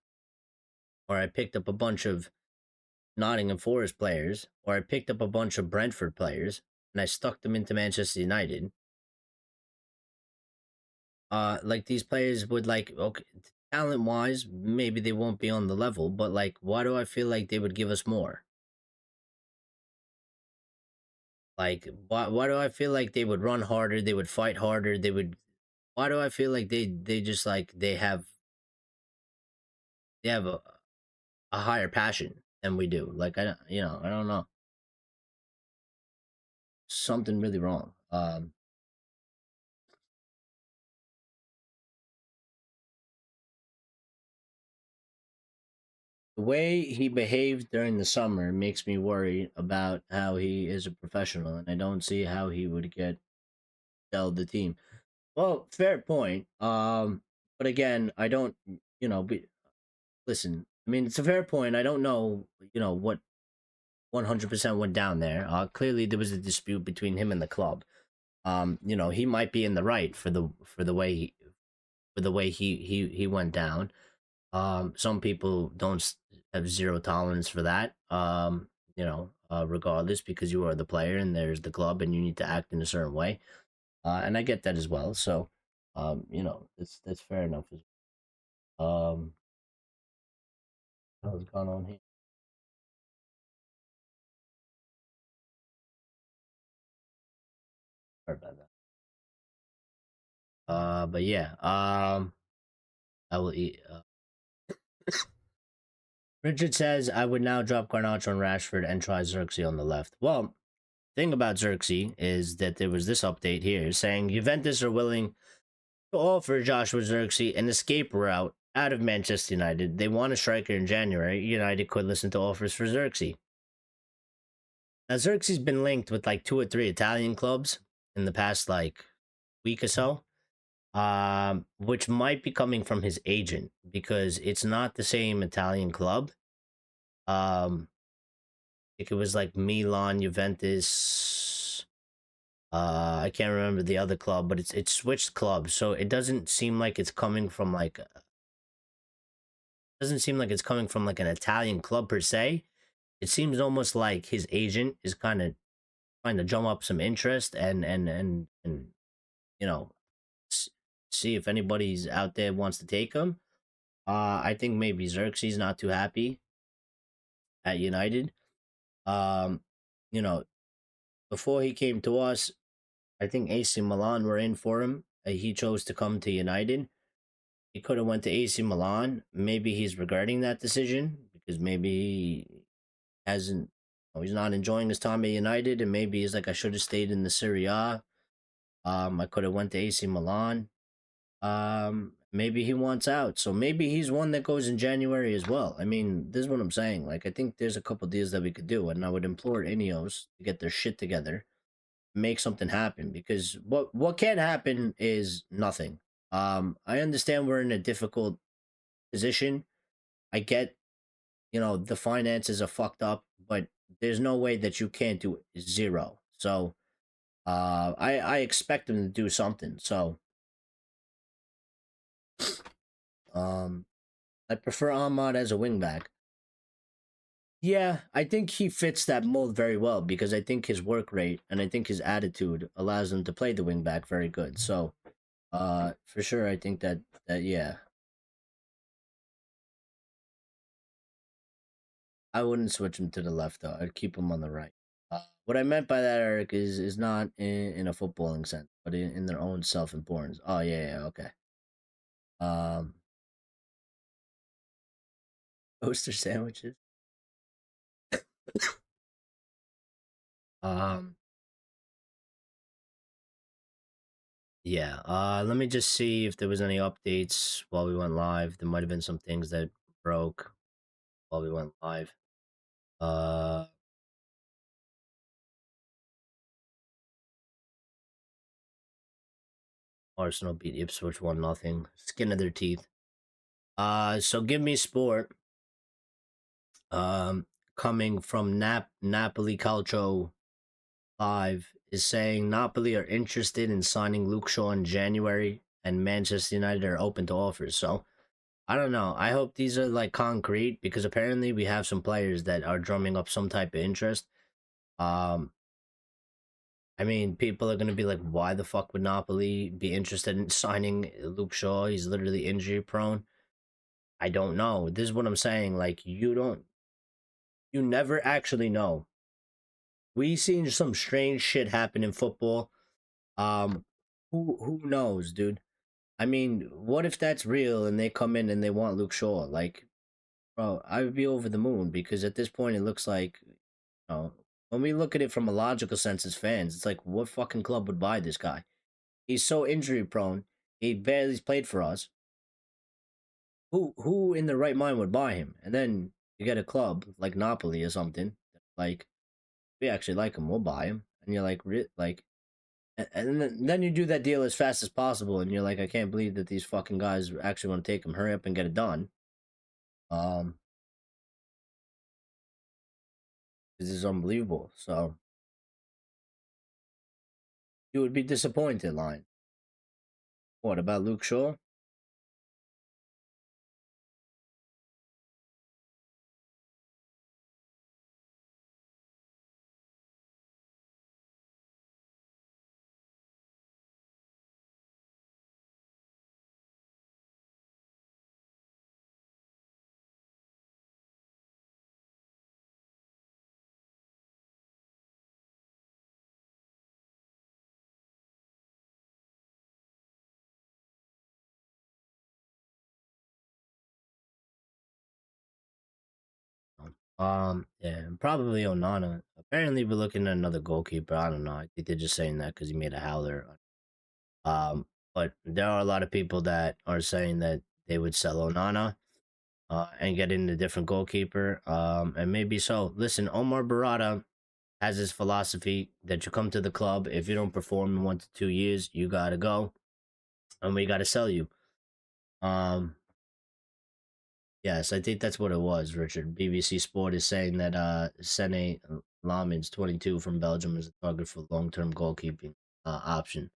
[SPEAKER 1] or I picked up a bunch of Nottingham Forest players, or I picked up a bunch of Brentford players and I stuck them into Manchester United, like these players would, like, okay, talent wise maybe they won't be on the level, but like why do I feel like they would give us more? Like why do I feel like they would run harder, they would fight harder, they would why do I feel like they just like they have a higher passion than we do? Like I don't know. Something really wrong. The way he behaved during the summer makes me worry about how he is a professional, and I don't see how he would get sell the team. Well, fair point. But again, I don't. Listen. I mean, it's a fair point. I don't know. What 100% went down there. Clearly there was a dispute between him and the club. You know, he might be in the right for the way he went down. Some people don't have zero tolerance for that. You know, regardless, because you are the player and there's the club and you need to act in a certain way. And I get that as well. So, you know, that's fair enough. What's going on here? Sorry about that. But yeah, I will eat. Richard says I would now drop Garnacho and Rashford and try Xerxes on the left. Well, thing about Xerxes is that there was this update here saying Juventus are willing to offer Joshua Xerxes an escape route out of Manchester United. They want a striker in January. United could listen to offers for Xerxes. Now, Xerxes been linked with like 2 or 3 Italian clubs in the past like week or so, which might be coming from his agent because it's not the same Italian club. It was like Milan, Juventus. I can't remember the other club, but it's switched clubs, so it doesn't seem like it's coming from like an Italian club per se. It seems almost like his agent is kind of trying to drum up some interest and you know see if anybody's out there wants to take him. I think maybe Xerxes not too happy at United. Um, you know, before he came to us, I think AC Milan were in for him. He chose to come to United. He could have went to AC Milan. Maybe he's regretting that decision because maybe he hasn't. He's not enjoying his time at United, and maybe he's like, I should have stayed in the Serie A. I could have went to AC Milan. Maybe he wants out, so maybe he's one that goes in January as well. I mean, this is what I'm saying. Like, I think there's a couple deals that we could do, and I would implore Ineos to get their shit together, make something happen. Because what can happen is nothing. I understand we're in a difficult position. I get, the finances are fucked up, but there's no way that you can't do zero. So, I expect them to do something. So, um, I prefer Ahmad as a wingback. Yeah, I think he fits that mold very well because I think his work rate and I think his attitude allows him to play the wingback very good. So, for sure, I think that yeah, I wouldn't switch him to the left though. I'd keep him on the right. What I meant by that, Eric, is not in a footballing sense, but in their own self importance. Oh yeah, okay. Um, Toaster sandwiches. Um, yeah. Let me just see if there was any updates while we went live. There might have been some things that broke while we went live. Uh, Arsenal beat Ipswich 1-0. Skin of their teeth. So give me sport. Coming from Napoli Calcio Live is saying Napoli are interested in signing Luke Shaw in January, and Manchester United are open to offers. So I don't know. I hope these are like concrete because apparently we have some players that are drumming up some type of interest. Um, I mean, people are gonna be like, why the fuck would Napoli be interested in signing Luke Shaw? He's literally injury prone. I don't know. This is what I'm saying. Like, you never actually know. We seen some strange shit happen in football. Um, who knows, dude? I mean, what if that's real and they come in and they want Luke Shaw? Like, bro, I would be over the moon because at this point it looks like, when we look at it from a logical sense as fans, it's like, what fucking club would buy this guy? He's so injury prone. He barely played for us. Who in their right mind would buy him? And then you get a club like Napoli or something. Like, we actually like him. We'll buy him. And you're like, and then you do that deal as fast as possible. And you're like, I can't believe that these fucking guys actually want to take him. Hurry up and get it done. Um, This is unbelievable. So you would be disappointed, Line. What about Luke Shaw? Yeah, probably Onana. Apparently, we're looking at another goalkeeper. I don't know. I think they're just saying that because he made a howler. But there are a lot of people that are saying that they would sell Onana and get in a different goalkeeper. And maybe so. Listen, Omar Barada has his philosophy that you come to the club. If you don't perform in 1 to 2 years, you gotta go, and we gotta sell you. Um, yes, I think that's what it was. Richard, BBC Sport is saying that Sene Lamins, 22 from Belgium, is a target for long-term goalkeeping option.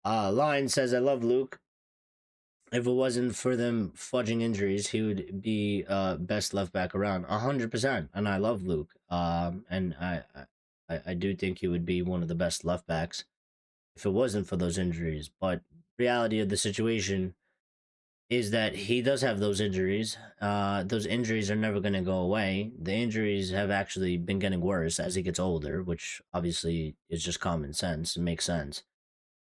[SPEAKER 1] Line says, "I love Luke. If it wasn't for them fudging injuries, he would be best left back around 100%. And I love Luke. And I do think he would be one of the best left backs if it wasn't for those injuries. But reality of the situation is that he does have those injuries. Those injuries are never going to go away. The injuries have actually been getting worse as he gets older, which obviously is just common sense. It makes sense.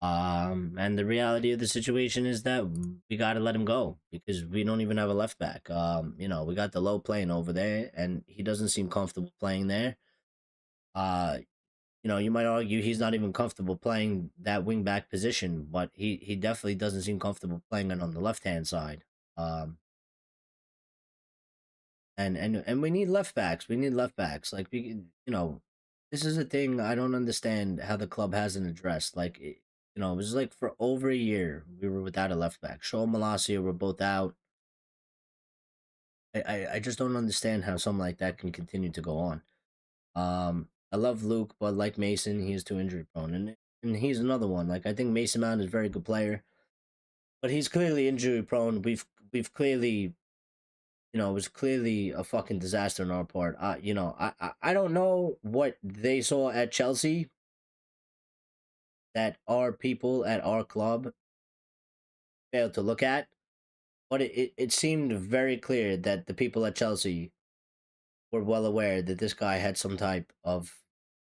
[SPEAKER 1] And the reality of the situation is that we got to let him go because we don't even have a left back. We got the low playing over there, and he doesn't seem comfortable playing there. Uh, you might argue he's not even comfortable playing that wing back position, but he definitely doesn't seem comfortable playing it on the left hand side. Um, and we need left backs. We need left backs. Like this is a thing I don't understand how the club hasn't addressed. Like it was like for over a year we were without a left back. Shaw and Malacia were both out. I just don't understand how something like that can continue to go on. I love Luke, but like Mason, he is too injury prone, and he's another one. Like I think Mason Mount is a very good player, but he's clearly injury prone. We've clearly it was clearly a fucking disaster on our part. I don't know what they saw at Chelsea that our people at our club failed to look at, but it seemed very clear that the people at Chelsea were well aware that this guy had some type of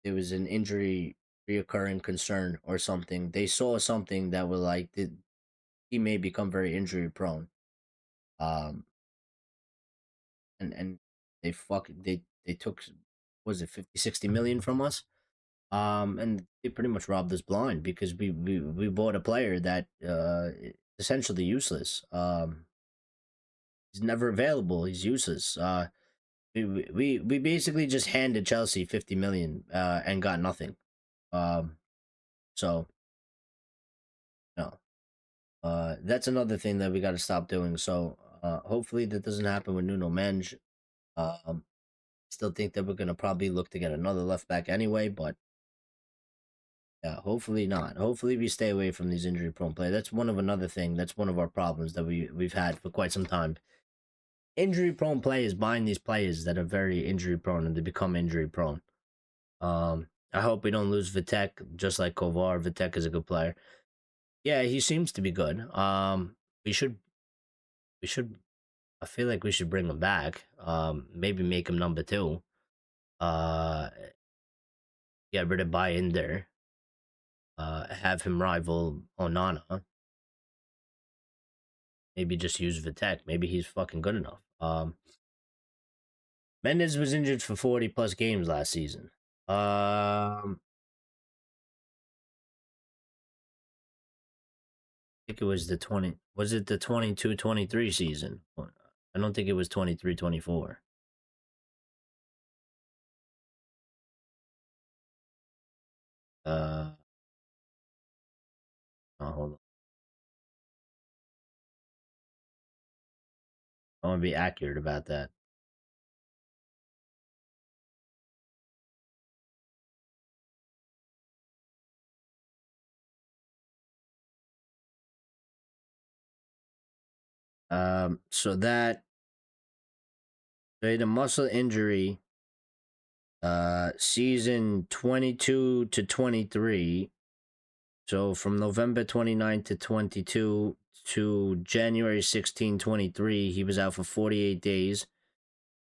[SPEAKER 1] there was an injury reoccurring concern or something. They saw something that was like he may become very injury prone. Um, and they took was it 50, 60 million from us. And they pretty much robbed us blind because we bought a player that essentially useless. He's never available. He's useless. We basically just handed Chelsea 50 million and got nothing. Um, so no, that's another thing that we got to stop doing. So hopefully that doesn't happen with Nuno Mendes. Um, Still think that we're gonna probably look to get another left back anyway, but yeah, hopefully not. Hopefully we stay away from these injury prone players. That's another thing. That's one of our problems that we've had for quite some time. Injury prone players buying these players that are very injury prone and they become injury prone. I hope we don't lose Vitek just like Kovar. Vitek is a good player. Yeah, he seems to be good. We should I feel like we should bring him back. Maybe make him number two. Uh get rid of buy in there. Have him rival Onana. Maybe just use Vitek. Maybe he's fucking good enough. Mendes was injured for 40 plus games last season. I think it was the 20. Was it the 22-23 season? I don't think it was 23-24. Uh, hold on. I want to be accurate about that. So that he had a muscle injury season 22 to 23. So from November 29 to 22 to January 16, 23, he was out for 48 days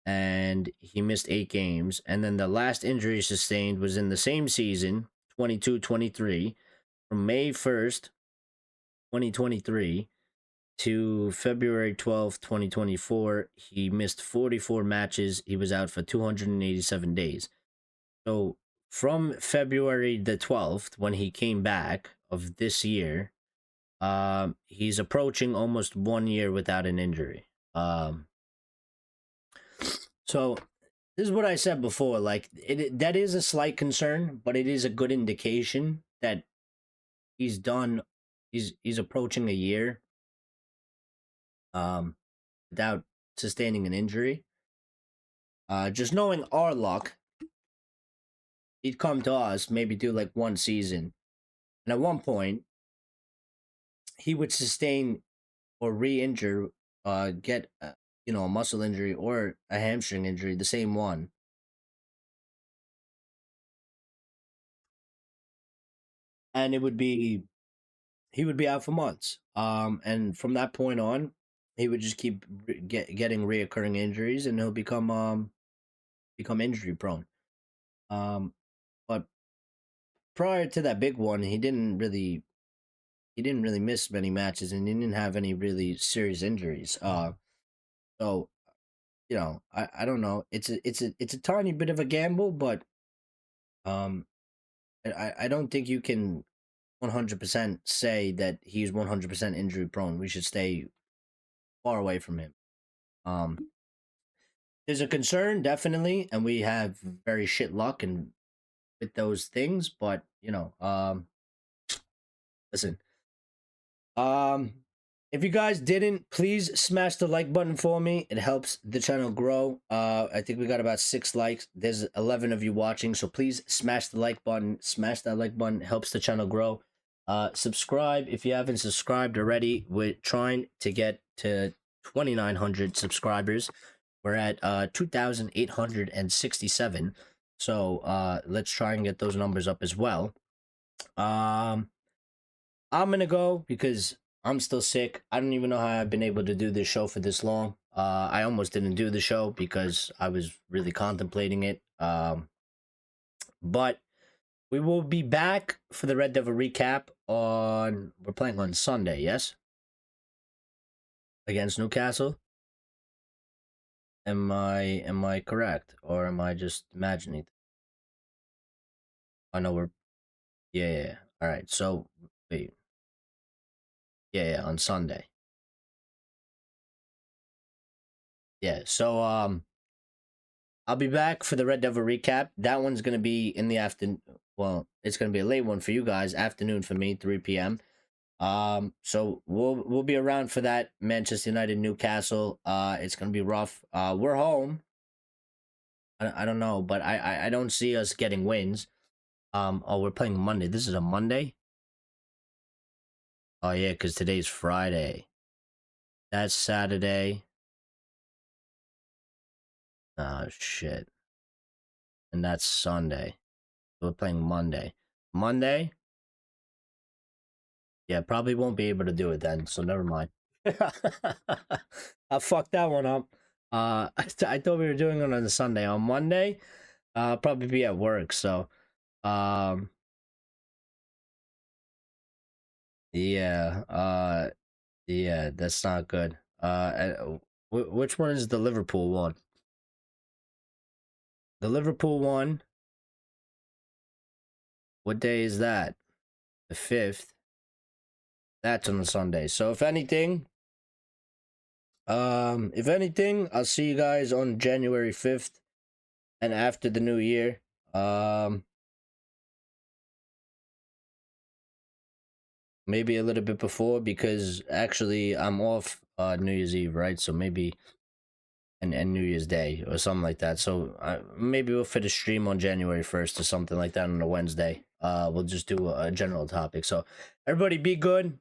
[SPEAKER 1] and he missed 8 games. And then the last injury sustained was in the same season, 22-23, from May 1st, 2023 to February 12th, 2024. He missed 44 matches. He was out for 287 days. So from February the 12th, when he came back of this year, he's approaching almost 1 year without an injury. So this is what I said before. Like that is a slight concern, but it is a good indication that he's done. He's approaching a year, without sustaining an injury. Just knowing our luck, he'd come to us, maybe do like one season, and at one point, he would sustain or re-injure, get a muscle injury or a hamstring injury, the same one, and he would be out for months. And from that point on, he would just keep getting reoccurring injuries, and he'll become injury prone. But prior to that big one, he didn't really miss many matches, and he didn't have any really serious injuries. So I don't know. It's a tiny bit of a gamble, but um, I don't think you can 100% say that he's 100% injury prone. We should stay far away from him. Um, there's a concern definitely, and we have very shit luck and with those things. But listen, um, if you guys didn't, please smash the like button for me. It helps the channel grow. I think we got about 6 likes. There's 11 of you watching, so please smash the like button. Smash that like button. It helps the channel grow. Subscribe if you haven't subscribed already. We're trying to get to 2,900 subscribers. We're at 2,867. So let's try and get those numbers up as well. I'm gonna go because I'm still sick. I don't even know how I've been able to do this show for this long. I almost didn't do the show because I was really contemplating it. But we will be back for the Red Devil recap we're playing on Sunday, yes? Against Newcastle? Am I correct? Or am I just imagining? I know yeah. Alright, so wait. Yeah, on Sunday. Yeah, so I'll be back for the Red Devil recap. That one's gonna be in the afternoon. Well, it's gonna be a late one for you guys. Afternoon for me, 3 p.m. So we'll be around for that Manchester United Newcastle. It's gonna be rough. We're home. I don't know, but I don't see us getting wins. Oh, we're playing Monday. This is a Monday. Oh yeah, because today's Friday. That's Saturday. Oh shit. And that's Sunday. We're playing Monday. Monday? Yeah, probably won't be able to do it then, so never mind. I fucked that one up. I thought we were doing it on a Sunday. On Monday, I'll probably be at work, so yeah, yeah, that's not good. Which one is the Liverpool one? The Liverpool one. What day is that? The 5th. That's on a Sunday. So if anything, I'll see you guys on January 5th and after the new year. Maybe a little bit before, because actually I'm off New Year's Eve, right? So maybe and New Year's Day or something like that. So maybe we'll fit a stream on January 1st or something like that on a Wednesday. We'll just do a general topic. So everybody be good.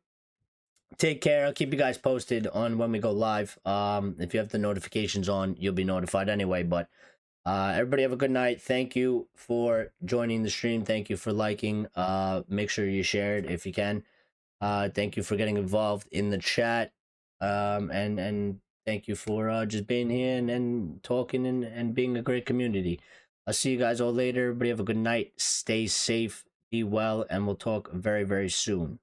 [SPEAKER 1] Take care. I'll keep you guys posted on when we go live. If you have the notifications on, you'll be notified anyway. But everybody have a good night. Thank you for joining the stream. Thank you for liking. Make sure you share it if you can. Thank you for getting involved in the chat. And thank you for just being here and talking and being a great community. I'll see you guys all later. Everybody have a good night. Stay safe, be well, and we'll talk very, very soon.